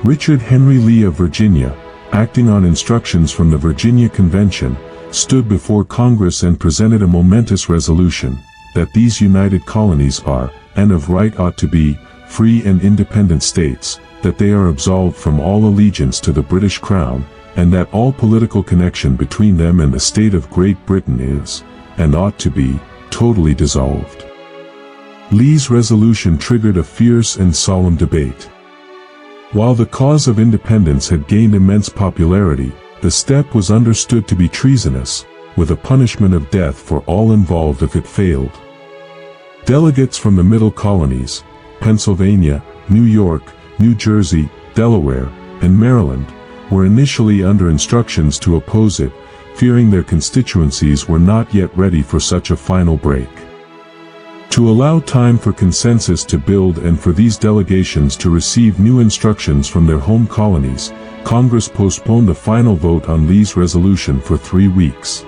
Richard Henry Lee of Virginia, acting on instructions from the Virginia Convention, stood before Congress and presented a momentous resolution, that these united colonies are, and of right ought to be, free and independent states, that they are absolved from all allegiance to the British Crown, and that all political connection between them and the state of Great Britain is, and ought to be, totally dissolved. Lee's resolution triggered a fierce and solemn debate. While the cause of independence had gained immense popularity, the step was understood to be treasonous, with a punishment of death for all involved if it failed. Delegates from the Middle Colonies, Pennsylvania, New York, New Jersey, Delaware, and Maryland, were initially under instructions to oppose it, fearing their constituencies were not yet ready for such a final break. To allow time for consensus to build and for these delegations to receive new instructions from their home colonies, Congress postponed the final vote on Lee's resolution for 3 weeks.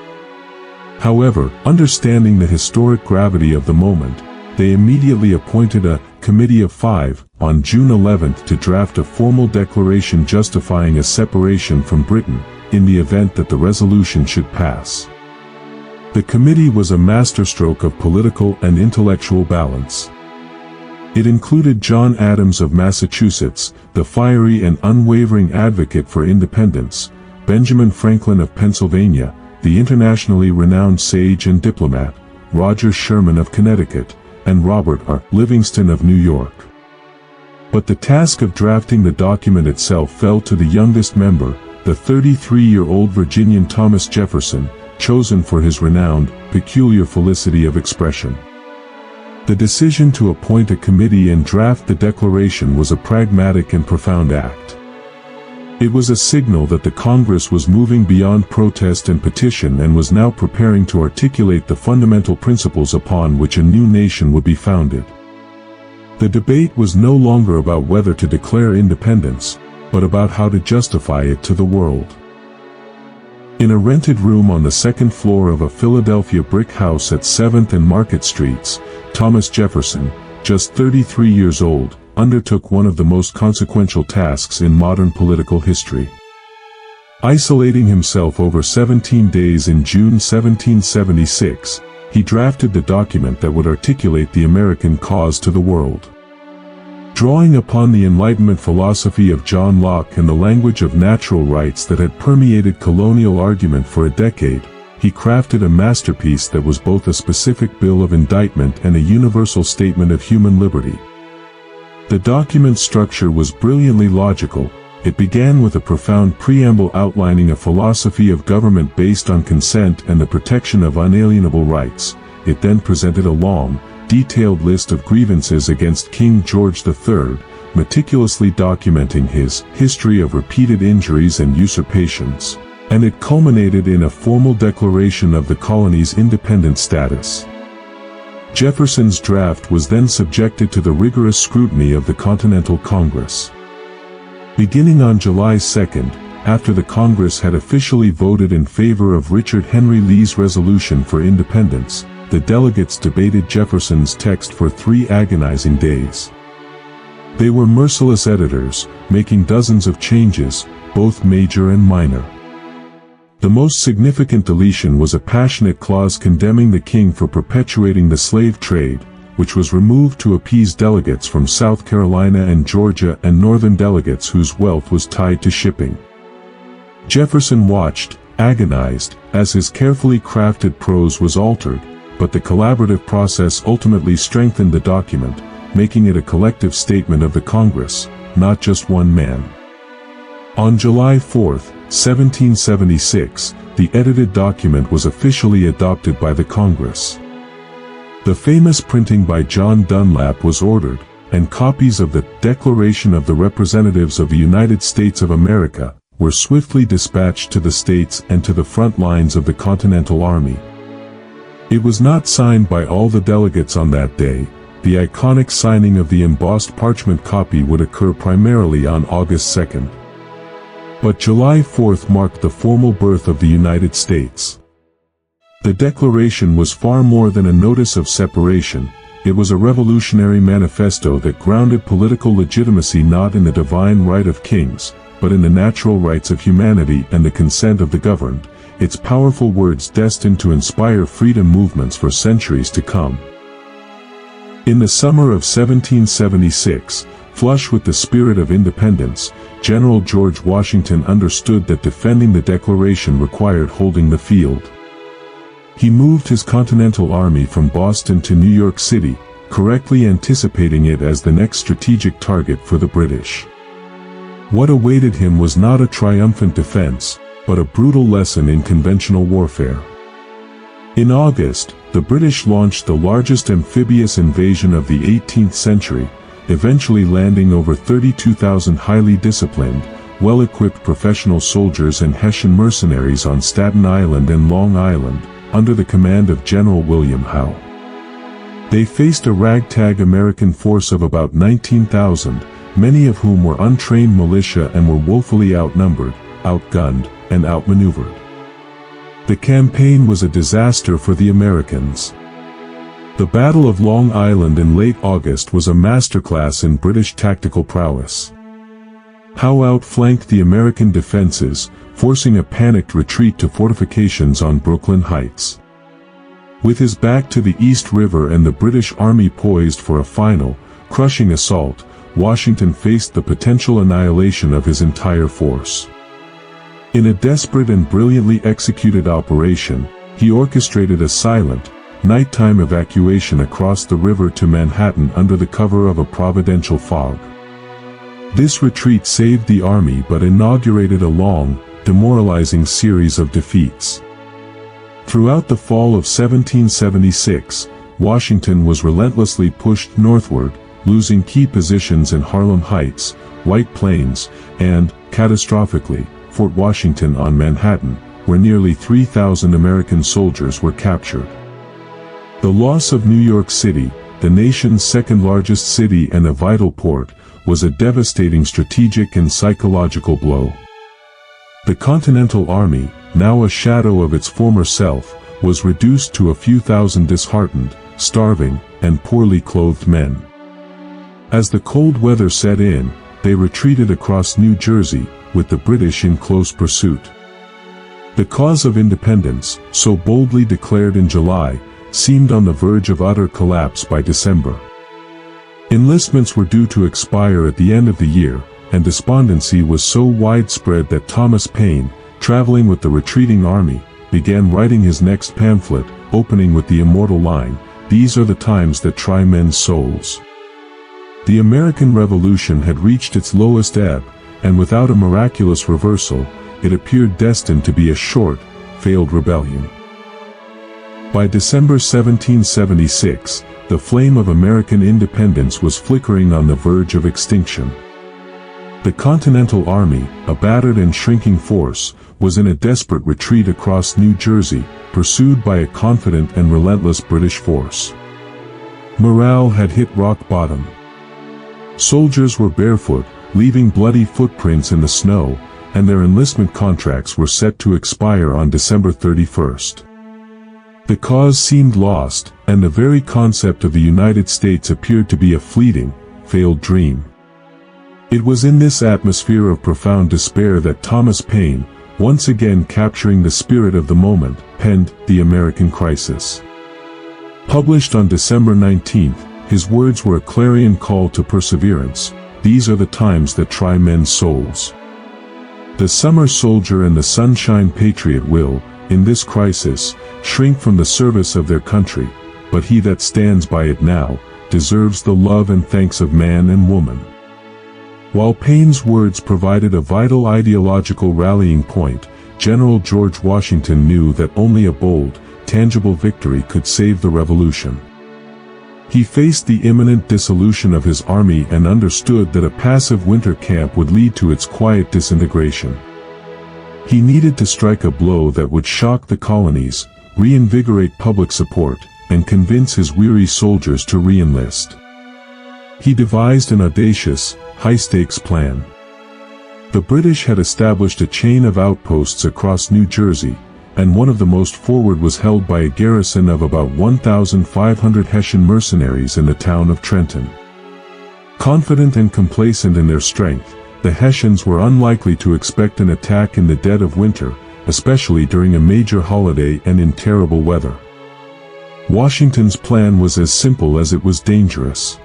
However, understanding the historic gravity of the moment, they immediately appointed a Committee of 5 on June 11 to draft a formal declaration justifying a separation from Britain, in the event that the resolution should pass. The committee was a masterstroke of political and intellectual balance. It included John Adams of Massachusetts, the fiery and unwavering advocate for independence, Benjamin Franklin of Pennsylvania, the internationally renowned sage and diplomat, Roger Sherman of Connecticut, and Robert R. Livingston of New York. But the task of drafting the document itself fell to the youngest member, the 33-year-old Virginian Thomas Jefferson, chosen for his renowned, peculiar felicity of expression. The decision to appoint a committee and draft the declaration was a pragmatic and profound act. It was a signal that the Congress was moving beyond protest and petition and was now preparing to articulate the fundamental principles upon which a new nation would be founded. The debate was no longer about whether to declare independence, but about how to justify it to the world. In a rented room on the second floor of a Philadelphia brick house at 7th and Market Streets, Thomas Jefferson, just 33 years old, undertook one of the most consequential tasks in modern political history. Isolating himself over 17 days in June 1776, he drafted the document that would articulate the American cause to the world. Drawing upon the Enlightenment philosophy of John Locke and the language of natural rights that had permeated colonial argument for a decade, he crafted a masterpiece that was both a specific bill of indictment and a universal statement of human liberty. The document's structure was brilliantly logical. It began with a profound preamble outlining a philosophy of government based on consent and the protection of unalienable rights. It then presented a long, detailed list of grievances against King George III, meticulously documenting his history of repeated injuries and usurpations, and it culminated in a formal declaration of the colony's independent status. Jefferson's draft was then subjected to the rigorous scrutiny of the Continental Congress. Beginning on July 2, after the Congress had officially voted in favor of Richard Henry Lee's resolution for independence, the delegates debated Jefferson's text for 3 agonizing days. They were merciless editors, making dozens of changes, both major and minor. The most significant deletion was a passionate clause condemning the king for perpetuating the slave trade, which was removed to appease delegates from South Carolina and Georgia and northern delegates whose wealth was tied to shipping. Jefferson watched, agonized, as his carefully crafted prose was altered, but the collaborative process ultimately strengthened the document, making it a collective statement of the Congress, not just one man. On July 4, 1776, the edited document was officially adopted by the Congress. The famous printing by John Dunlap was ordered, and copies of the Declaration of the Representatives of the United States of America were swiftly dispatched to the states and to the front lines of the Continental Army. It was not signed by all the delegates on that day. The iconic signing of the embossed parchment copy would occur primarily on August 2. But July 4th marked the formal birth of the United States. The Declaration was far more than a notice of separation. It was a revolutionary manifesto that grounded political legitimacy not in the divine right of kings, but in the natural rights of humanity and the consent of the governed, its powerful words destined to inspire freedom movements for centuries to come. In the summer of 1776, flush with the spirit of independence, General George Washington understood that defending the Declaration required holding the field. He moved his Continental Army from Boston to New York City, correctly anticipating it as the next strategic target for the British. What awaited him was not a triumphant defense, but a brutal lesson in conventional warfare. In August, the British launched the largest amphibious invasion of the 18th century, eventually landing over 32,000 highly disciplined, well-equipped professional soldiers and Hessian mercenaries on Staten Island and Long Island, under the command of General William Howe. They faced a ragtag American force of about 19,000, many of whom were untrained militia and were woefully outnumbered, outgunned, and outmaneuvered. The campaign was a disaster for the Americans. The Battle of Long Island in late August was a masterclass in British tactical prowess. Howe outflanked the American defenses, forcing a panicked retreat to fortifications on Brooklyn Heights. With his back to the East River and the British Army poised for a final, crushing assault, Washington faced the potential annihilation of his entire force. In a desperate and brilliantly executed operation, he orchestrated a silent, nighttime evacuation across the river to Manhattan under the cover of a providential fog. This retreat saved the army but inaugurated a long, demoralizing series of defeats. Throughout the fall of 1776, Washington was relentlessly pushed northward, losing key positions in Harlem Heights, White Plains, and, catastrophically, Fort Washington on Manhattan, where nearly 3,000 American soldiers were captured. The loss of New York City, the nation's second-largest city and a vital port, was a devastating strategic and psychological blow. The Continental Army, now a shadow of its former self, was reduced to a few thousand disheartened, starving, and poorly clothed men. As the cold weather set in, they retreated across New Jersey, with the British in close pursuit. The cause of independence, so boldly declared in July, seemed on the verge of utter collapse by December. Enlistments were due to expire at the end of the year, and despondency was so widespread that Thomas Paine, traveling with the retreating army, began writing his next pamphlet, opening with the immortal line, "These are the times that try men's souls." The American Revolution had reached its lowest ebb, and without a miraculous reversal, it appeared destined to be a short, failed rebellion. By December 1776, the flame of American independence was flickering on the verge of extinction. The Continental Army, a battered and shrinking force, was in a desperate retreat across New Jersey, pursued by a confident and relentless British force. Morale had hit rock bottom. Soldiers were barefoot, leaving bloody footprints in the snow, and their enlistment contracts were set to expire on December 31st. The cause seemed lost, and the very concept of the United States appeared to be a fleeting, failed dream. It was in this atmosphere of profound despair that Thomas Paine, once again capturing the spirit of the moment, penned The American Crisis. Published on December 19th, his words were a clarion call to perseverance. These are the times that try men's souls. The summer soldier and the sunshine patriot will, in this crisis, shrink from the service of their country, but he that stands by it now, deserves the love and thanks of man and woman. While Paine's words provided a vital ideological rallying point, General George Washington knew that only a bold, tangible victory could save the revolution. He faced the imminent dissolution of his army and understood that a passive winter camp would lead to its quiet disintegration. He needed to strike a blow that would shock the colonies, reinvigorate public support, and convince his weary soldiers to re-enlist. He devised an audacious, high-stakes plan. The British had established a chain of outposts across New Jersey, and one of the most forward was held by a garrison of about 1,500 Hessian mercenaries in the town of Trenton. Confident and complacent in their strength, the Hessians were unlikely to expect an attack in the dead of winter, especially during a major holiday and in terrible weather. Washington's plan was as simple as it was dangerous.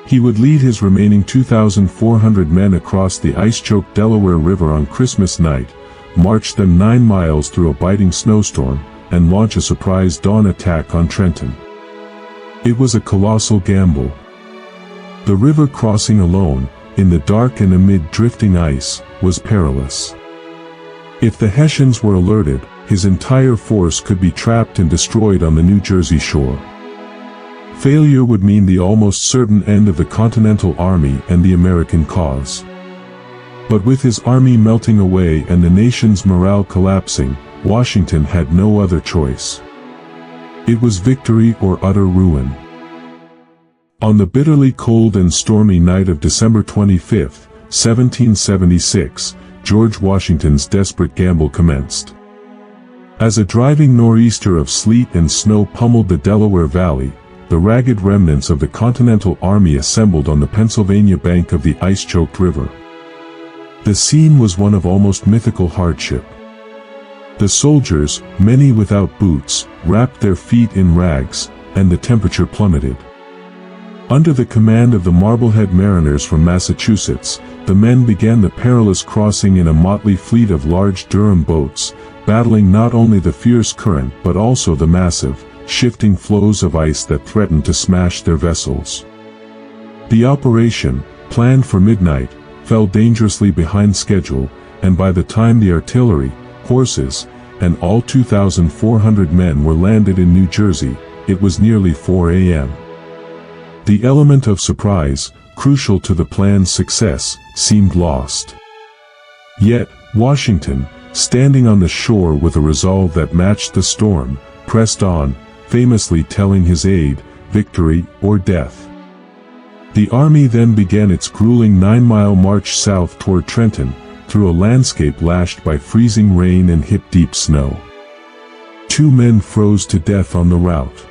He would lead his remaining 2,400 men across the ice-choked Delaware River on Christmas night, march them 9 miles through a biting snowstorm, and launch a surprise dawn attack on Trenton. It was a colossal gamble. The river crossing alone, in the dark and amid drifting ice, was perilous. If the Hessians were alerted, his entire force could be trapped and destroyed on the New Jersey shore. Failure would mean the almost certain end of the Continental Army and the American cause. But with his army melting away and the nation's morale collapsing, Washington had no other choice. It was victory or utter ruin. On the bitterly cold and stormy night of December 25, 1776, George Washington's desperate gamble commenced. As a driving nor'easter of sleet and snow pummeled the Delaware Valley, the ragged remnants of the Continental Army assembled on the Pennsylvania bank of the ice-choked river. The scene was one of almost mythical hardship. The soldiers, many without boots, wrapped their feet in rags, and the temperature plummeted. Under the command of the Marblehead Mariners from Massachusetts, the men began the perilous crossing in a motley fleet of large Durham boats, battling not only the fierce current but also the massive, shifting floes of ice that threatened to smash their vessels. The operation, planned for midnight, fell dangerously behind schedule, and by the time the artillery, horses, and all 2,400 men were landed in New Jersey, it was nearly 4 a.m. The element of surprise, crucial to the plan's success, seemed lost. Yet, Washington, standing on the shore with a resolve that matched the storm, pressed on, famously telling his aide, victory or death. The army then began its grueling 9-mile march south toward Trenton, through a landscape lashed by freezing rain and hip-deep snow. 2 men froze to death on the route.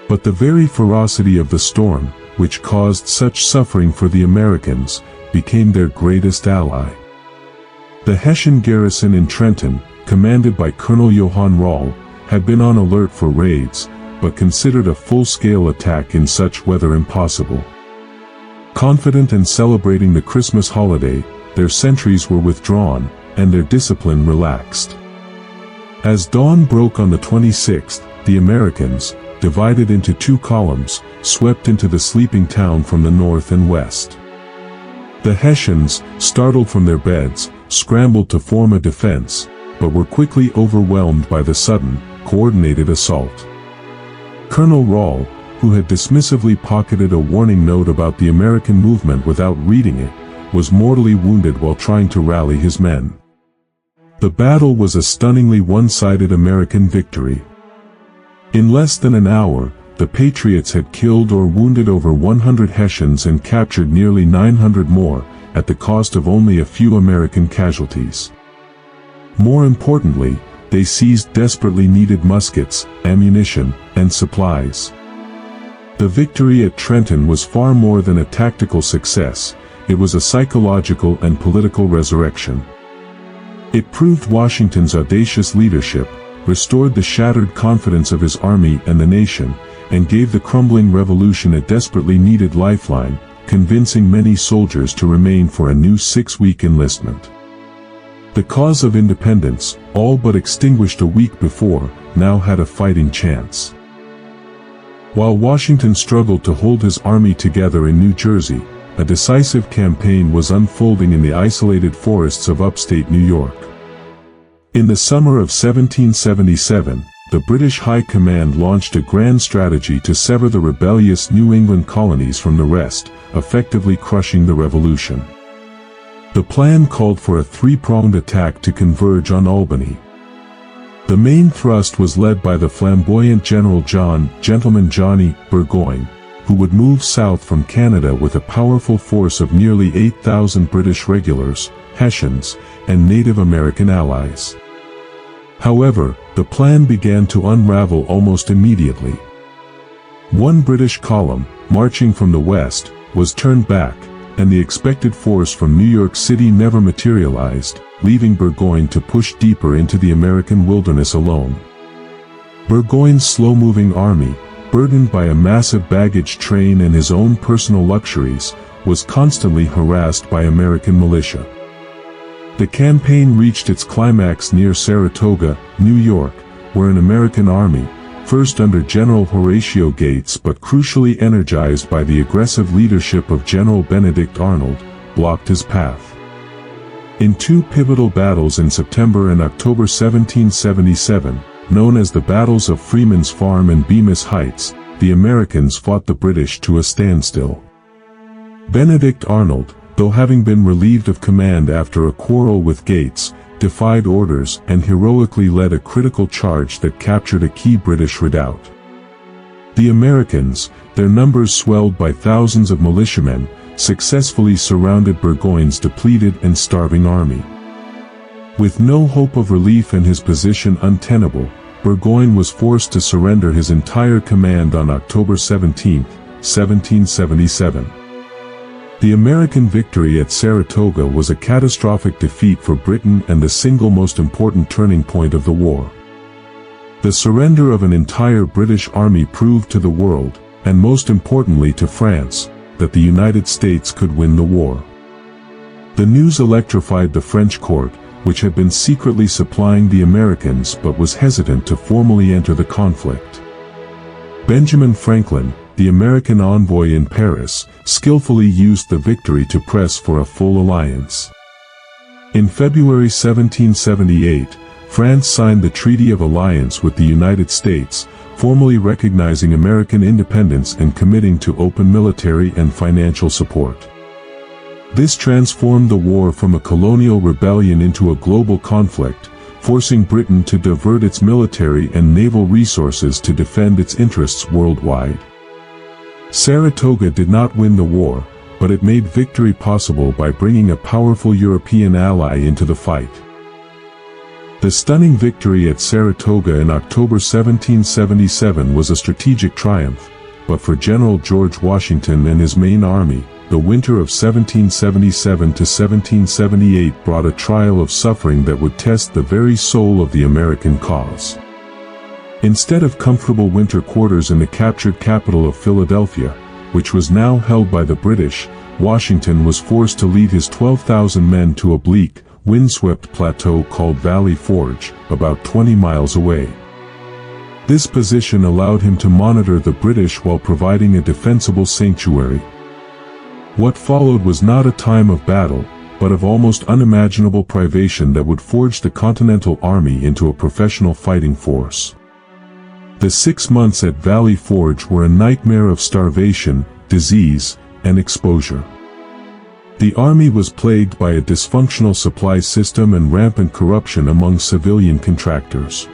But the very ferocity of the storm, which caused such suffering for the Americans, became their greatest ally. The Hessian garrison in Trenton, commanded by Colonel Johann Rall, had been on alert for raids, but considered a full-scale attack in such weather impossible. Confident and celebrating the Christmas holiday, their sentries were withdrawn, and their discipline relaxed. As dawn broke on the 26th, the Americans, divided into 2 columns, swept into the sleeping town from the north and west. The Hessians, startled from their beds, scrambled to form a defense, but were quickly overwhelmed by the sudden, coordinated assault. Colonel Rall, who had dismissively pocketed a warning note about the American movement without reading it, was mortally wounded while trying to rally his men. The battle was a stunningly one-sided American victory. In less than an hour, the Patriots had killed or wounded over 100 Hessians and captured nearly 900 more, at the cost of only a few American casualties. More importantly, they seized desperately needed muskets, ammunition, and supplies. The victory at Trenton was far more than a tactical success, it was a psychological and political resurrection. It proved Washington's audacious leadership, restored the shattered confidence of his army and the nation, and gave the crumbling revolution a desperately needed lifeline, convincing many soldiers to remain for a new 6-week enlistment. The cause of independence, all but extinguished a week before, now had a fighting chance. While Washington struggled to hold his army together in New Jersey, a decisive campaign was unfolding in the isolated forests of upstate New York. In the summer of 1777, the British High Command launched a grand strategy to sever the rebellious New England colonies from the rest, effectively crushing the revolution. The plan called for a 3-pronged attack to converge on Albany. The main thrust was led by the flamboyant General John, Gentleman Johnny, Burgoyne, who would move south from Canada with a powerful force of nearly 8,000 British regulars, Hessians, and Native American allies. However, the plan began to unravel almost immediately. One British column, marching from the west, was turned back, and the expected force from New York City never materialized, leaving Burgoyne to push deeper into the American wilderness alone. Burgoyne's slow-moving army, burdened by a massive baggage train and his own personal luxuries, was constantly harassed by American militia. The campaign reached its climax near Saratoga, New York, where an American army, first under General Horatio Gates but crucially energized by the aggressive leadership of General Benedict Arnold, blocked his path. In two pivotal battles in September and October 1777, known as the Battles of Freeman's Farm and Bemis Heights, the Americans fought the British to a standstill. Benedict Arnold, though having been relieved of command after a quarrel with Gates, defied orders and heroically led a critical charge that captured a key British redoubt. The Americans, their numbers swelled by thousands of militiamen, successfully surrounded Burgoyne's depleted and starving army. With no hope of relief and his position untenable, Burgoyne was forced to surrender his entire command on October 17, 1777. The American victory at Saratoga was a catastrophic defeat for Britain and the single most important turning point of the war. The surrender of an entire British army proved to the world, and most importantly to France, that the United States could win the war. The news electrified the French court, which had been secretly supplying the Americans but was hesitant to formally enter the conflict. Benjamin Franklin, the American envoy in Paris, skillfully used the victory to press for a full alliance. In February 1778, France signed the Treaty of Alliance with the United States, formally recognizing American independence and committing to open military and financial support. This transformed the war from a colonial rebellion into a global conflict, forcing Britain to divert its military and naval resources to defend its interests worldwide. Saratoga did not win the war, but it made victory possible by bringing a powerful European ally into the fight. The stunning victory at Saratoga in October 1777 was a strategic triumph, but for General George Washington and his main army, the winter of 1777 to 1778 brought a trial of suffering that would test the very soul of the American cause. Instead of comfortable winter quarters in the captured capital of Philadelphia, which was now held by the British, Washington was forced to lead his 12,000 men to a bleak, windswept plateau called Valley Forge, about 20 miles away. This position allowed him to monitor the British while providing a defensible sanctuary. What followed was not a time of battle, but of almost unimaginable privation that would forge the Continental Army into a professional fighting force. The 6 months at Valley Forge were a nightmare of starvation, disease, and exposure. The army was plagued by a dysfunctional supply system and rampant corruption among civilian contractors.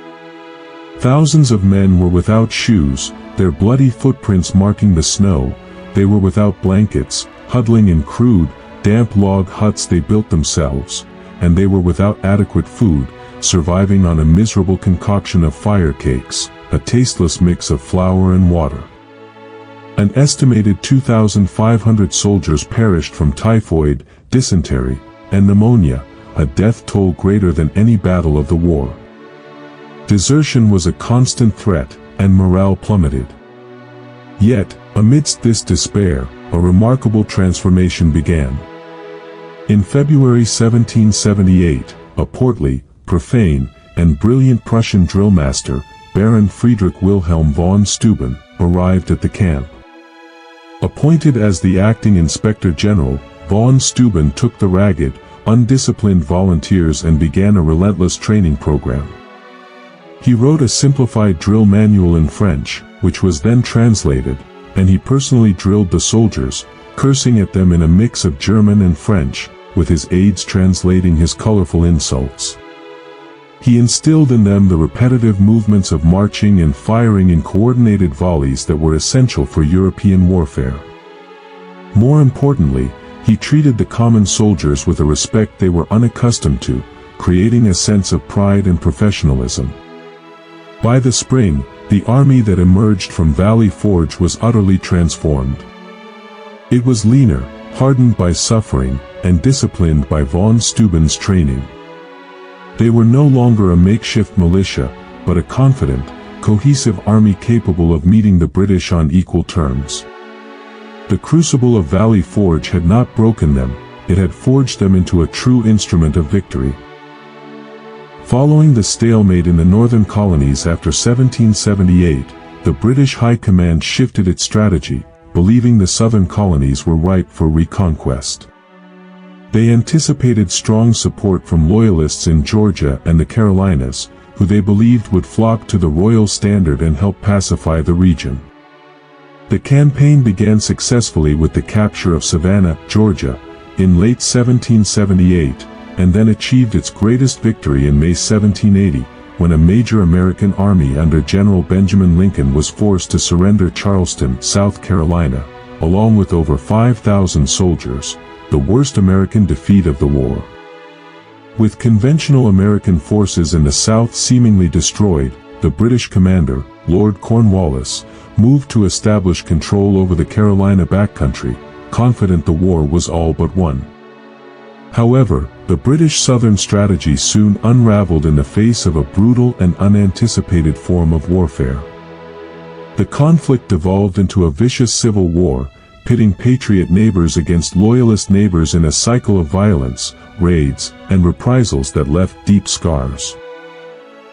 Thousands of men were without shoes, their bloody footprints marking the snow. They were without blankets, huddling in crude, damp log huts they built themselves, and they were without adequate food, surviving on a miserable concoction of fire cakes, a tasteless mix of flour and water. An estimated 2,500 soldiers perished from typhoid, dysentery, and pneumonia, a death toll greater than any battle of the war. Desertion was a constant threat, and morale plummeted. Yet, amidst this despair, a remarkable transformation began. In February 1778, a portly, profane, and brilliant Prussian drillmaster, Baron Friedrich Wilhelm von Steuben, arrived at the camp. Appointed as the acting inspector general, von Steuben took the ragged, undisciplined volunteers and began a relentless training program. He wrote a simplified drill manual in French, which was then translated, and he personally drilled the soldiers, cursing at them in a mix of German and French, with his aides translating his colorful insults. He instilled in them the repetitive movements of marching and firing in coordinated volleys that were essential for European warfare. More importantly, he treated the common soldiers with a respect they were unaccustomed to, creating a sense of pride and professionalism. By the spring, the army that emerged from Valley Forge was utterly transformed. It was leaner, hardened by suffering, and disciplined by von Steuben's training. They were no longer a makeshift militia, but a confident, cohesive army capable of meeting the British on equal terms. The crucible of Valley Forge had not broken them, it had forged them into a true instrument of victory. Following the stalemate in the northern colonies after 1778, the British High Command shifted its strategy, believing the southern colonies were ripe for reconquest. They anticipated strong support from loyalists in Georgia and the Carolinas, who they believed would flock to the royal standard and help pacify the region. The campaign began successfully with the capture of Savannah, Georgia, in late 1778, and then achieved its greatest victory in May 1780, when a major American army under General Benjamin Lincoln was forced to surrender Charleston, South Carolina, along with over 5,000 soldiers, the worst American defeat of the war. With conventional American forces in the South seemingly destroyed, the British commander, Lord Cornwallis, moved to establish control over the Carolina backcountry, confident the war was all but won. However, the British Southern strategy soon unraveled in the face of a brutal and unanticipated form of warfare. The conflict devolved into a vicious civil war, pitting patriot neighbors against loyalist neighbors in a cycle of violence, raids, and reprisals that left deep scars.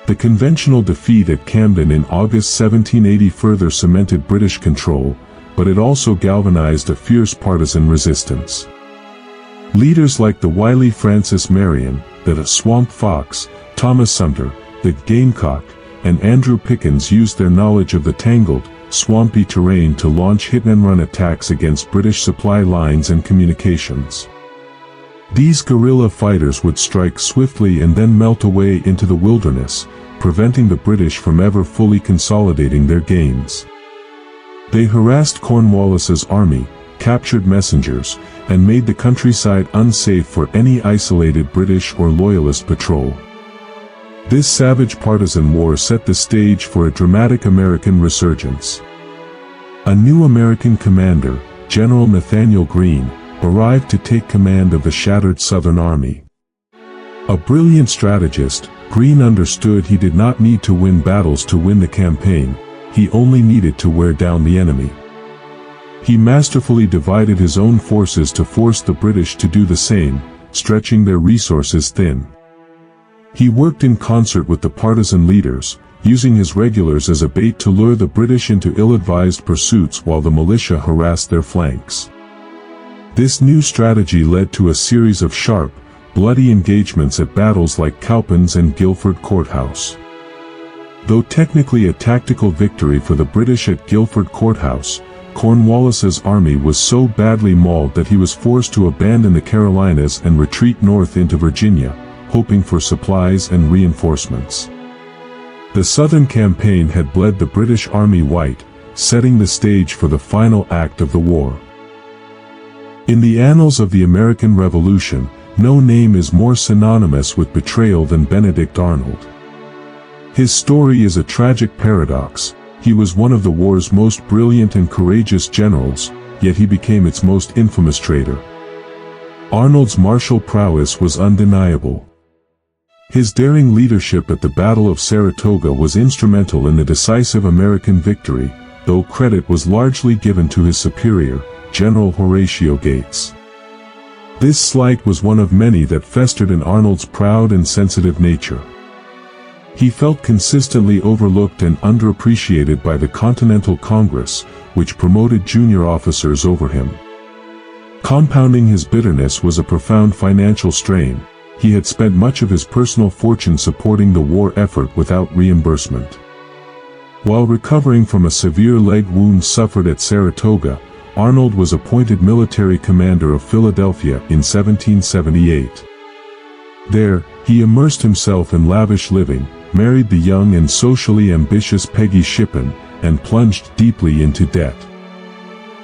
The conventional defeat at Camden in August 1780 further cemented British control, but it also galvanized a fierce partisan resistance. Leaders like the wily Francis Marion, the Swamp Fox, Thomas Sumter, the Gamecock, and Andrew Pickens used their knowledge of the tangled, swampy terrain to launch hit-and-run attacks against British supply lines and communications. These guerrilla fighters would strike swiftly and then melt away into the wilderness, preventing the British from ever fully consolidating their gains. They harassed Cornwallis's army, captured messengers, and made the countryside unsafe for any isolated British or Loyalist patrol. This savage partisan war set the stage for a dramatic American resurgence. A new American commander, General Nathanael Greene, arrived to take command of the shattered Southern Army. A brilliant strategist, Greene understood he did not need to win battles to win the campaign, he only needed to wear down the enemy. He masterfully divided his own forces to force the British to do the same, stretching their resources thin. He worked in concert with the partisan leaders, using his regulars as a bait to lure the British into ill-advised pursuits while the militia harassed their flanks. This new strategy led to a series of sharp, bloody engagements at battles like Cowpens and Guilford Courthouse. Though technically a tactical victory for the British at Guilford Courthouse, Cornwallis's army was so badly mauled that he was forced to abandon the Carolinas and retreat north into Virginia, hoping for supplies and reinforcements. The Southern campaign had bled the British Army white, setting the stage for the final act of the war. In the annals of the American Revolution, no name is more synonymous with betrayal than Benedict Arnold. His story is a tragic paradox. He was one of the war's most brilliant and courageous generals, yet he became its most infamous traitor. Arnold's martial prowess was undeniable. His daring leadership at the Battle of Saratoga was instrumental in the decisive American victory, though credit was largely given to his superior, General Horatio Gates. This slight was one of many that festered in Arnold's proud and sensitive nature. He felt consistently overlooked and underappreciated by the Continental Congress, which promoted junior officers over him. Compounding his bitterness was a profound financial strain. He had spent much of his personal fortune supporting the war effort without reimbursement. While recovering from a severe leg wound suffered at Saratoga, Arnold was appointed military commander of Philadelphia in 1778. There, He immersed himself in lavish living, married the young and socially ambitious Peggy Shippen, and plunged deeply into debt.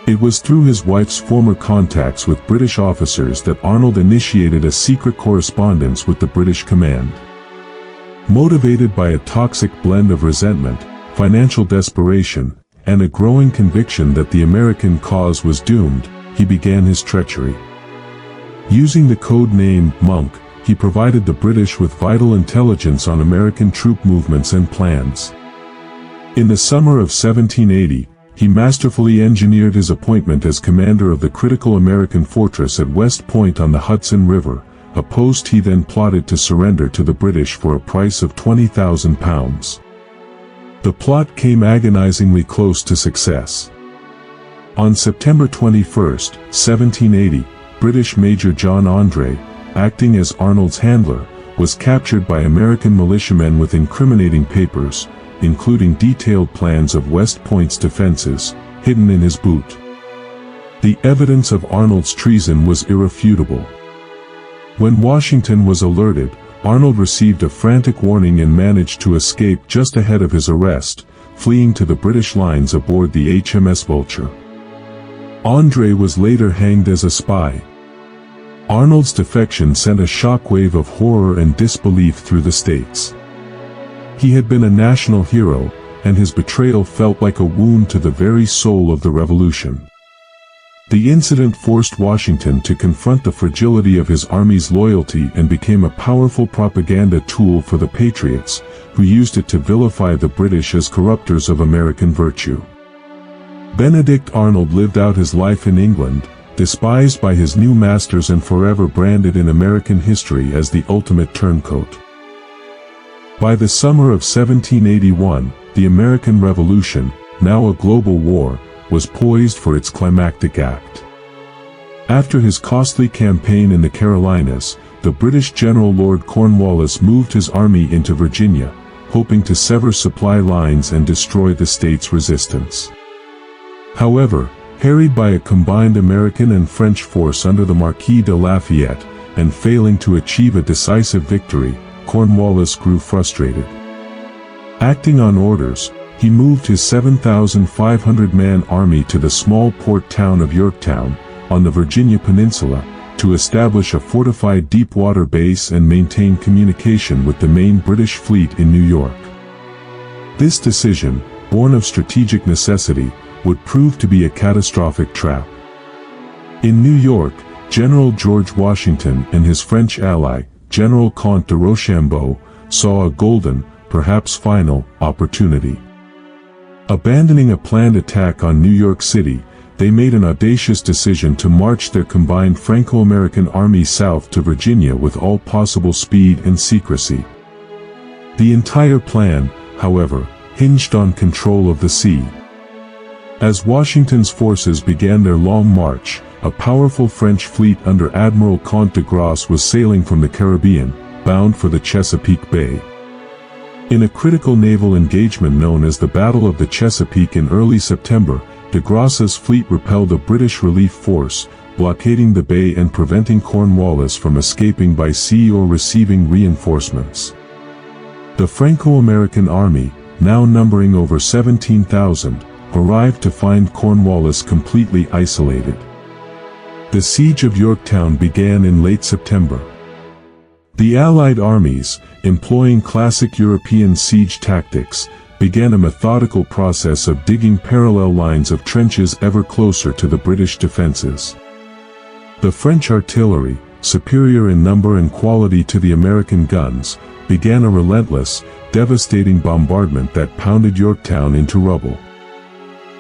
It was through his wife's former contacts with British officers that Arnold initiated a secret correspondence with the British command. Motivated by a toxic blend of resentment, financial desperation, and a growing conviction that the American cause was doomed, he began his treachery. Using the code name Monk, he provided the British with vital intelligence on American troop movements and plans. In the summer of 1780, he masterfully engineered his appointment as commander of the critical American fortress at West Point on the Hudson River, a post he then plotted to surrender to the British for a price of £20,000. The plot came agonizingly close to success. On September 21, 1780, British Major John Andre, acting as Arnold's handler, was captured by American militiamen with incriminating papers, including detailed plans of West Point's defenses, hidden in his boot. The evidence of Arnold's treason was irrefutable. When Washington was alerted, Arnold received a frantic warning and managed to escape just ahead of his arrest, fleeing to the British lines aboard the HMS Vulture. Andre was later hanged as a spy. Arnold's defection sent a shockwave of horror and disbelief through the States. He had been a national hero, and his betrayal felt like a wound to the very soul of the revolution. The incident forced Washington to confront the fragility of his army's loyalty and became a powerful propaganda tool for the Patriots, who used it to vilify the British as corruptors of American virtue. Benedict Arnold lived out his life in England, despised by his new masters and forever branded in American history as the ultimate turncoat. By the summer of 1781, the American Revolution, now a global war, was poised for its climactic act. After his costly campaign in the Carolinas, the British General Lord Cornwallis moved his army into Virginia, hoping to sever supply lines and destroy the state's resistance. However, harried by a combined American and French force under the Marquis de Lafayette, and failing to achieve a decisive victory, Cornwallis grew frustrated. Acting on orders, he moved his 7,500-man army to the small port town of Yorktown, on the Virginia Peninsula, to establish a fortified deep-water base and maintain communication with the main British fleet in New York. This decision, born of strategic necessity, would prove to be a catastrophic trap. In New York, General George Washington and his French ally, General Comte de Rochambeau, saw a golden, perhaps final, opportunity. Abandoning a planned attack on New York City, they made an audacious decision to march their combined Franco-American army south to Virginia with all possible speed and secrecy. The entire plan, however, hinged on control of the sea. As Washington's forces began their long march, a powerful French fleet under Admiral Comte de Grasse was sailing from the Caribbean, bound for the Chesapeake Bay. In a critical naval engagement known as the Battle of the Chesapeake in early September, de Grasse's fleet repelled a British relief force, blockading the bay and preventing Cornwallis from escaping by sea or receiving reinforcements. The Franco-American army, now numbering over 17,000, arrived to find Cornwallis completely isolated. The siege of Yorktown began in late September. The Allied armies, employing classic European siege tactics, began a methodical process of digging parallel lines of trenches ever closer to the British defenses. The French artillery, superior in number and quality to the American guns, began a relentless, devastating bombardment that pounded Yorktown into rubble.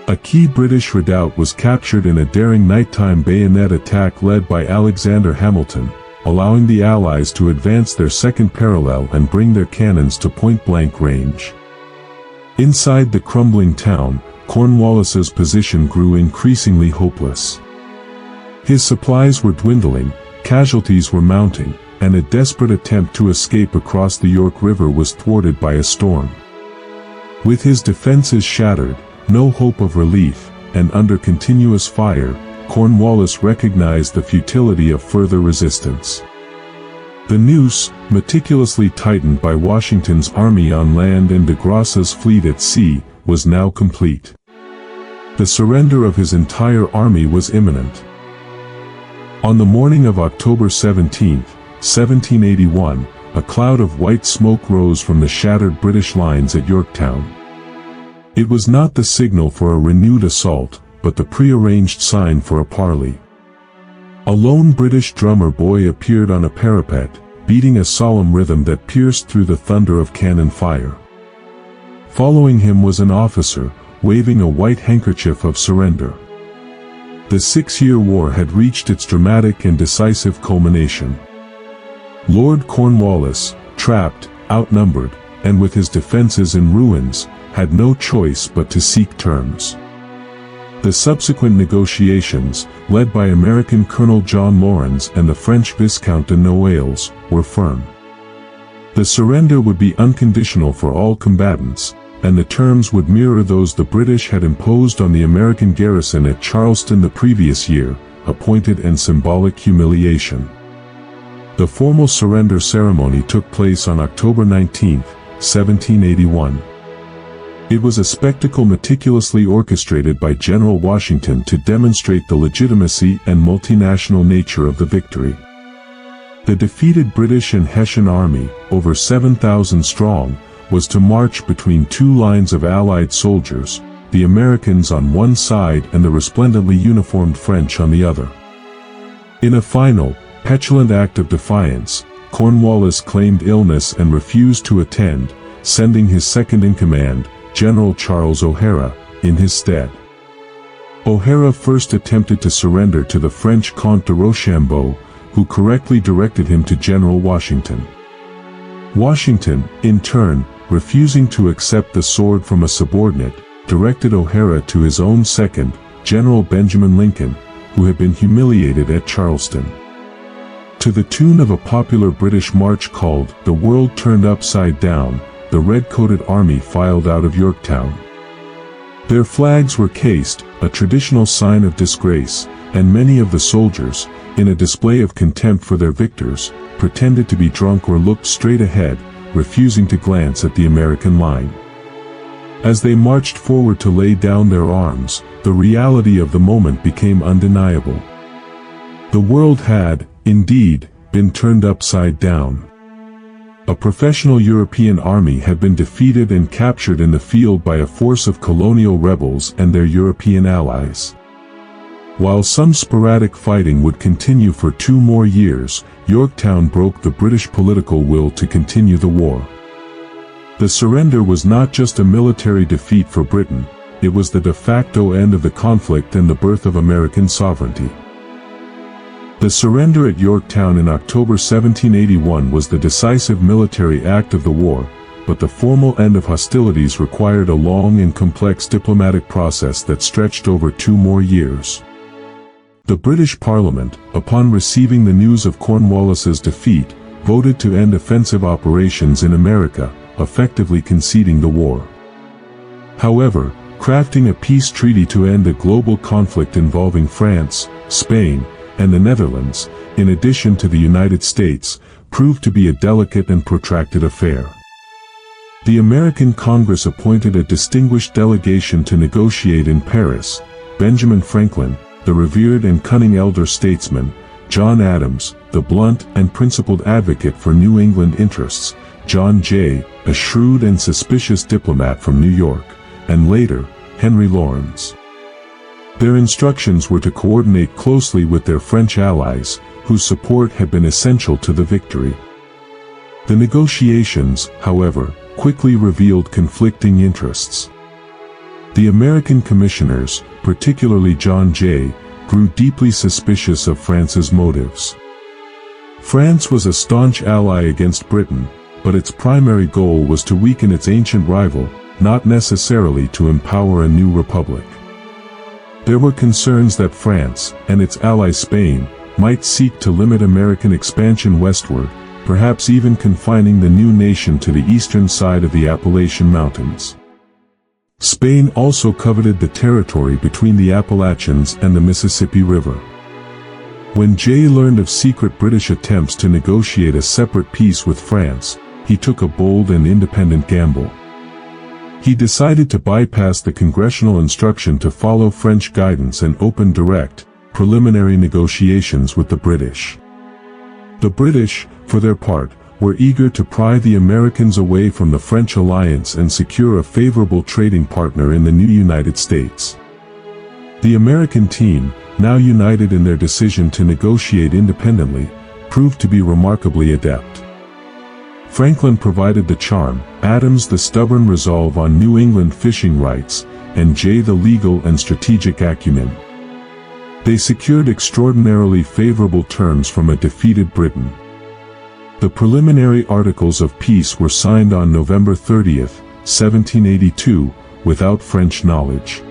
A key British redoubt was captured in a daring nighttime bayonet attack led by Alexander Hamilton, allowing the Allies to advance their second parallel and bring their cannons to point-blank range. Inside the crumbling town, Cornwallis's position grew increasingly hopeless. His supplies were dwindling, casualties were mounting, and a desperate attempt to escape across the York River was thwarted by a storm. With his defenses shattered, no hope of relief, and under continuous fire, Cornwallis recognized the futility of further resistance. The noose, meticulously tightened by Washington's army on land and de Grasse's fleet at sea, was now complete. The surrender of his entire army was imminent. On the morning of October 17, 1781, a cloud of white smoke rose from the shattered British lines at Yorktown. It was not the signal for a renewed assault, but the prearranged sign for a parley. A lone British drummer boy appeared on a parapet, beating a solemn rhythm that pierced through the thunder of cannon fire. Following him was an officer, waving a white handkerchief of surrender. The 6-year war had reached its dramatic and decisive culmination. Lord Cornwallis, trapped, outnumbered, and with his defenses in ruins, had no choice but to seek terms. The subsequent negotiations, led by American Colonel John Laurens and the French Viscount de Noailles, were firm. The surrender would be unconditional for all combatants, and the terms would mirror those the British had imposed on the American garrison at Charleston the previous year, a pointed and symbolic humiliation. The formal surrender ceremony took place on October 19, 1781. It was a spectacle meticulously orchestrated by General Washington to demonstrate the legitimacy and multinational nature of the victory. The defeated British and Hessian army, over 7,000 strong, was to march between two lines of Allied soldiers, the Americans on one side and the resplendently uniformed French on the other. In a final, petulant act of defiance, Cornwallis claimed illness and refused to attend, sending his second-in-command, General Charles O'Hara, in his stead. O'Hara first attempted to surrender to the French Comte de Rochambeau, who correctly directed him to General Washington. Washington, in turn, refusing to accept the sword from a subordinate, directed O'Hara to his own second, General Benjamin Lincoln, who had been humiliated at Charleston. To the tune of a popular British march called "The World Turned Upside Down," the red-coated army filed out of Yorktown. Their flags were cased, a traditional sign of disgrace, and many of the soldiers, in a display of contempt for their victors, pretended to be drunk or looked straight ahead, refusing to glance at the American line. As they marched forward to lay down their arms, the reality of the moment became undeniable. The world had, indeed, been turned upside down. A professional European army had been defeated and captured in the field by a force of colonial rebels and their European allies. While some sporadic fighting would continue for 2 more years, Yorktown broke the British political will to continue the war. The surrender was not just a military defeat for Britain, it was the de facto end of the conflict and the birth of American sovereignty. The surrender at Yorktown in October 1781 was the decisive military act of the war, but the formal end of hostilities required a long and complex diplomatic process that stretched over 2 more years. The British Parliament, upon receiving the news of Cornwallis's defeat, voted to end offensive operations in America, effectively conceding the war. However, crafting a peace treaty to end a global conflict involving France, Spain, and the Netherlands, in addition to the United States, proved to be a delicate and protracted affair. The American Congress appointed a distinguished delegation to negotiate in Paris: Benjamin Franklin, the revered and cunning elder statesman; John Adams, the blunt and principled advocate for New England interests; John Jay, a shrewd and suspicious diplomat from New York; and later, Henry Laurens. Their instructions were to coordinate closely with their French allies, whose support had been essential to the victory. The negotiations, however, quickly revealed conflicting interests. The American commissioners, particularly John Jay, grew deeply suspicious of France's motives. France was a staunch ally against Britain, but its primary goal was to weaken its ancient rival, not necessarily to empower a new republic. There were concerns that France, and its ally Spain, might seek to limit American expansion westward, perhaps even confining the new nation to the eastern side of the Appalachian Mountains. Spain also coveted the territory between the Appalachians and the Mississippi River. When Jay learned of secret British attempts to negotiate a separate peace with France, he took a bold and independent gamble. He decided to bypass the congressional instruction to follow French guidance and open direct, preliminary negotiations with the British. The British, for their part, were eager to pry the Americans away from the French alliance and secure a favorable trading partner in the new United States. The American team, now united in their decision to negotiate independently, proved to be remarkably adept. Franklin provided the charm, Adams the stubborn resolve on New England fishing rights, and Jay the legal and strategic acumen. They secured extraordinarily favorable terms from a defeated Britain. The preliminary Articles of Peace were signed on November 30, 1782, without French knowledge.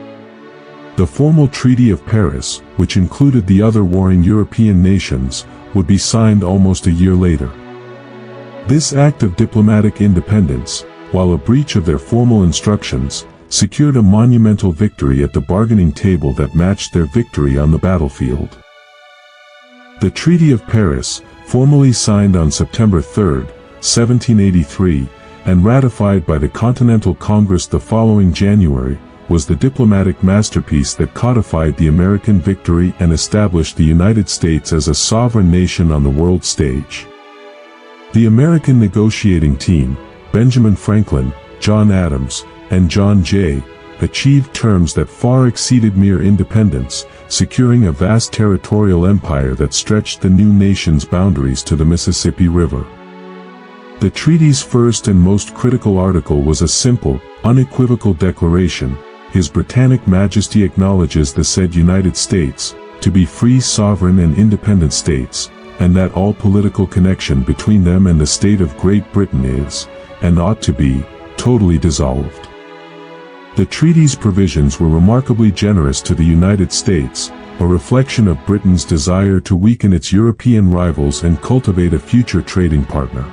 The formal Treaty of Paris, which included the other warring European nations, would be signed almost a year later. This act of diplomatic independence, while a breach of their formal instructions, secured a monumental victory at the bargaining table that matched their victory on the battlefield. The Treaty of Paris, formally signed on September 3, 1783, and ratified by the Continental Congress the following January, was the diplomatic masterpiece that codified the American victory and established the United States as a sovereign nation on the world stage. The American negotiating team, Benjamin Franklin, John Adams, and John Jay, achieved terms that far exceeded mere independence, securing a vast territorial empire that stretched the new nation's boundaries to the Mississippi River. The treaty's first and most critical article was a simple, unequivocal declaration: His Britannic Majesty acknowledges the said United States to be free, sovereign and independent states, and that all political connection between them and the state of Great Britain is, and ought to be, totally dissolved. The treaty's provisions were remarkably generous to the United States, a reflection of Britain's desire to weaken its European rivals and cultivate a future trading partner.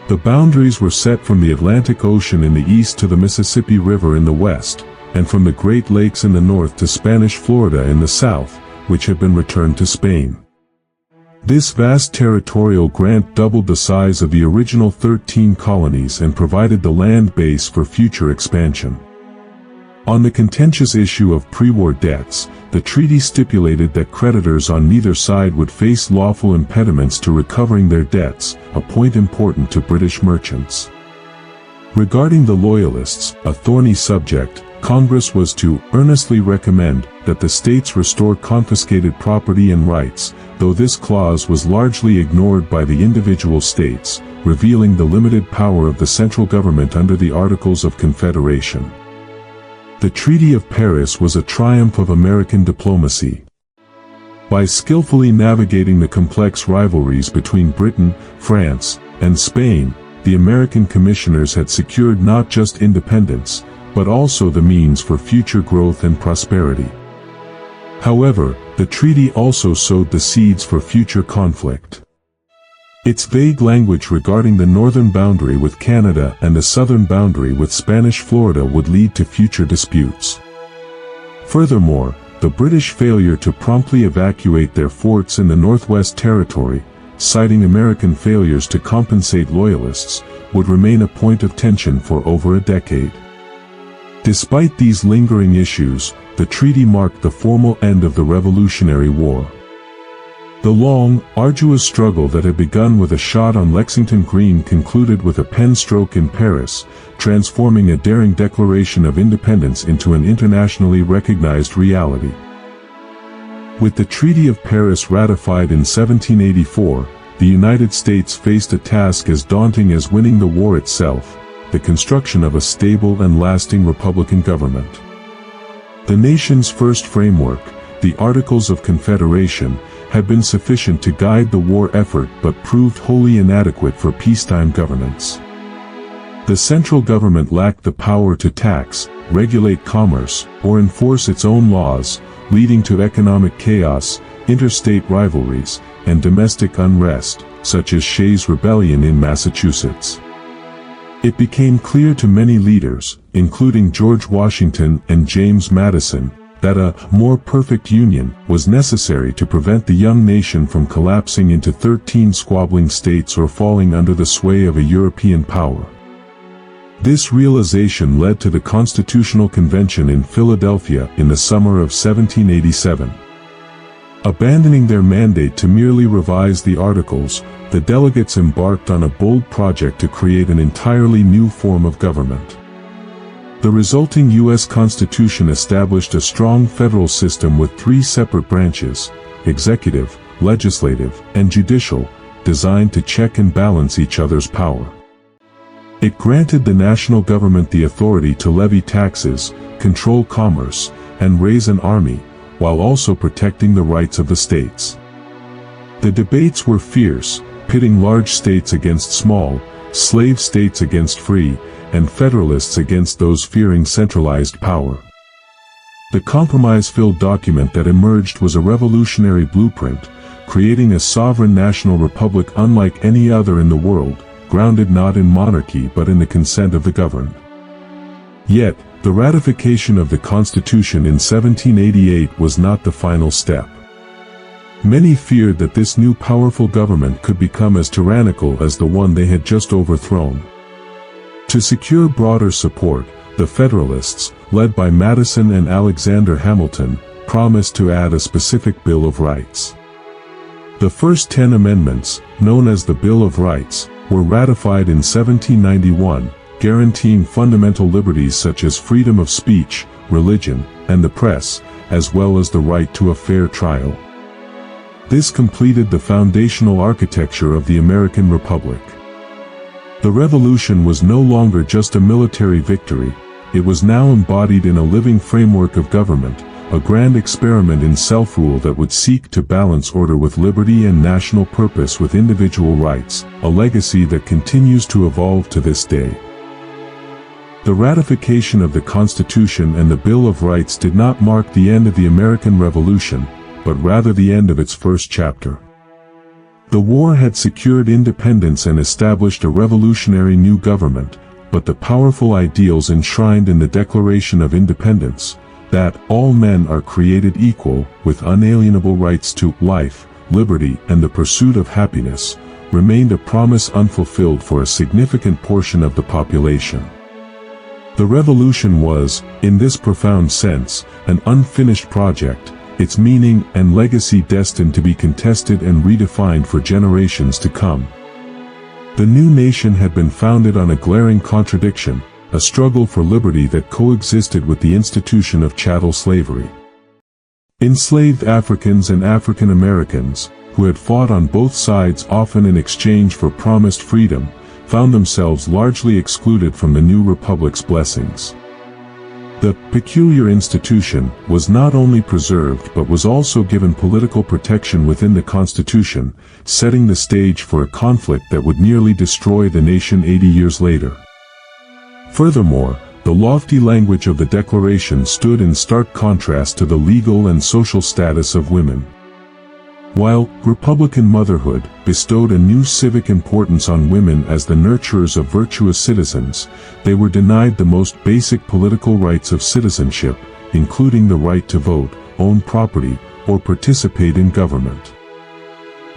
The boundaries were set from the Atlantic Ocean in the east to the Mississippi River in the west, and from the Great Lakes in the north to Spanish Florida in the south, which had been returned to Spain. This vast territorial grant doubled the size of the original 13 colonies and provided the land base for future expansion. On the contentious issue of pre-war debts, the treaty stipulated that creditors on neither side would face lawful impediments to recovering their debts, a point important to British merchants. Regarding the Loyalists, a thorny subject, Congress was to earnestly recommend that the states restore confiscated property and rights, though this clause was largely ignored by the individual states, revealing the limited power of the central government under the Articles of Confederation. The Treaty of Paris was a triumph of American diplomacy. By skillfully navigating the complex rivalries between Britain, France, and Spain, the American commissioners had secured not just independence, but also the means for future growth and prosperity. However, the treaty also sowed the seeds for future conflict. Its vague language regarding the northern boundary with Canada and the southern boundary with Spanish Florida would lead to future disputes. Furthermore, the British failure to promptly evacuate their forts in the Northwest Territory, citing American failures to compensate Loyalists, would remain a point of tension for over a decade. Despite these lingering issues, the treaty marked the formal end of the Revolutionary War. The long, arduous struggle that had begun with a shot on Lexington Green concluded with a pen stroke in Paris, transforming a daring declaration of independence into an internationally recognized reality. With the Treaty of Paris ratified in 1784, the United States faced a task as daunting as winning the war itself: the construction of a stable and lasting republican government. The nation's first framework, the Articles of Confederation, had been sufficient to guide the war effort but proved wholly inadequate for peacetime governance. The central government lacked the power to tax, regulate commerce, or enforce its own laws, leading to economic chaos, interstate rivalries, and domestic unrest, such as Shays' Rebellion in Massachusetts. It became clear to many leaders, including George Washington and James Madison, that a more perfect union was necessary to prevent the young nation from collapsing into 13 squabbling states or falling under the sway of a European power. This realization led to the Constitutional Convention in Philadelphia in the summer of 1787. Abandoning their mandate to merely revise the Articles, the delegates embarked on a bold project to create an entirely new form of government. The resulting U.S. Constitution established a strong federal system with 3 separate branches: executive, legislative, and judicial, designed to check and balance each other's power. It granted the national government the authority to levy taxes, control commerce, and raise an army, while also protecting the rights of the states. The debates were fierce, pitting large states against small, slave states against free, and Federalists against those fearing centralized power. The compromise-filled document that emerged was a revolutionary blueprint, creating a sovereign national republic unlike any other in the world, grounded not in monarchy but in the consent of the governed. Yet, the ratification of the Constitution in 1788 was not the final step. Many feared that this new powerful government could become as tyrannical as the one they had just overthrown. To secure broader support, the Federalists, led by Madison and Alexander Hamilton, promised to add a specific Bill of Rights. The first 10 amendments, known as the Bill of Rights, were ratified in 1791, guaranteeing fundamental liberties such as freedom of speech, religion, and the press, as well as the right to a fair trial. This completed the foundational architecture of the American Republic. The revolution was no longer just a military victory, it was now embodied in a living framework of government, a grand experiment in self-rule that would seek to balance order with liberty and national purpose with individual rights, a legacy that continues to evolve to this day. The ratification of the Constitution and the Bill of Rights did not mark the end of the American Revolution, but rather the end of its first chapter. The war had secured independence and established a revolutionary new government, but the powerful ideals enshrined in the Declaration of Independence, that all men are created equal, with unalienable rights to life, liberty, and the pursuit of happiness, remained a promise unfulfilled for a significant portion of the population. The revolution was, in this profound sense, an unfinished project, its meaning and legacy destined to be contested and redefined for generations to come. The new nation had been founded on a glaring contradiction, a struggle for liberty that coexisted with the institution of chattel slavery. Enslaved Africans and African Americans, who had fought on both sides often in exchange for promised freedom, found themselves largely excluded from the new republic's blessings. The peculiar institution was not only preserved but was also given political protection within the Constitution, setting the stage for a conflict that would nearly destroy the nation 80 years later. Furthermore, the lofty language of the Declaration stood in stark contrast to the legal and social status of women. While Republican motherhood bestowed a new civic importance on women as the nurturers of virtuous citizens, they were denied the most basic political rights of citizenship, including the right to vote, own property, or participate in government.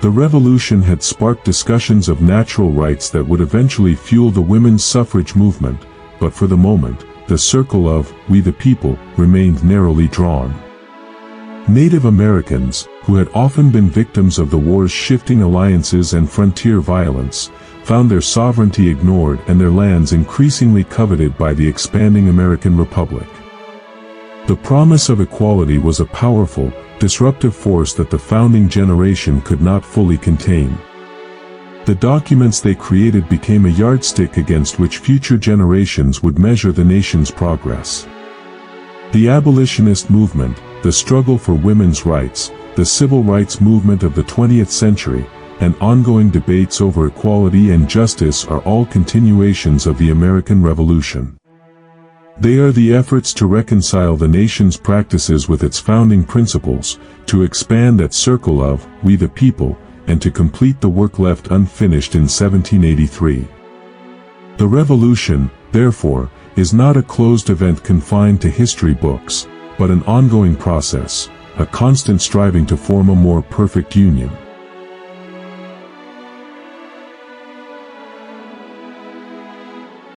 The revolution had sparked discussions of natural rights that would eventually fuel the women's suffrage movement, but for the moment, the circle of "we the people" remained narrowly drawn. Native Americans, who had often been victims of the war's shifting alliances and frontier violence, found their sovereignty ignored and their lands increasingly coveted by the expanding American Republic. The promise of equality was a powerful, disruptive force that the founding generation could not fully contain. The documents they created became a yardstick against which future generations would measure the nation's progress. The abolitionist movement, the struggle for women's rights, the civil rights movement of the 20th century, and ongoing debates over equality and justice are all continuations of the American Revolution. They are the efforts to reconcile the nation's practices with its founding principles, to expand that circle of "we the people," and to complete the work left unfinished in 1783. The revolution, therefore, is not a closed event confined to history books, but an ongoing process, a constant striving to form a more perfect union.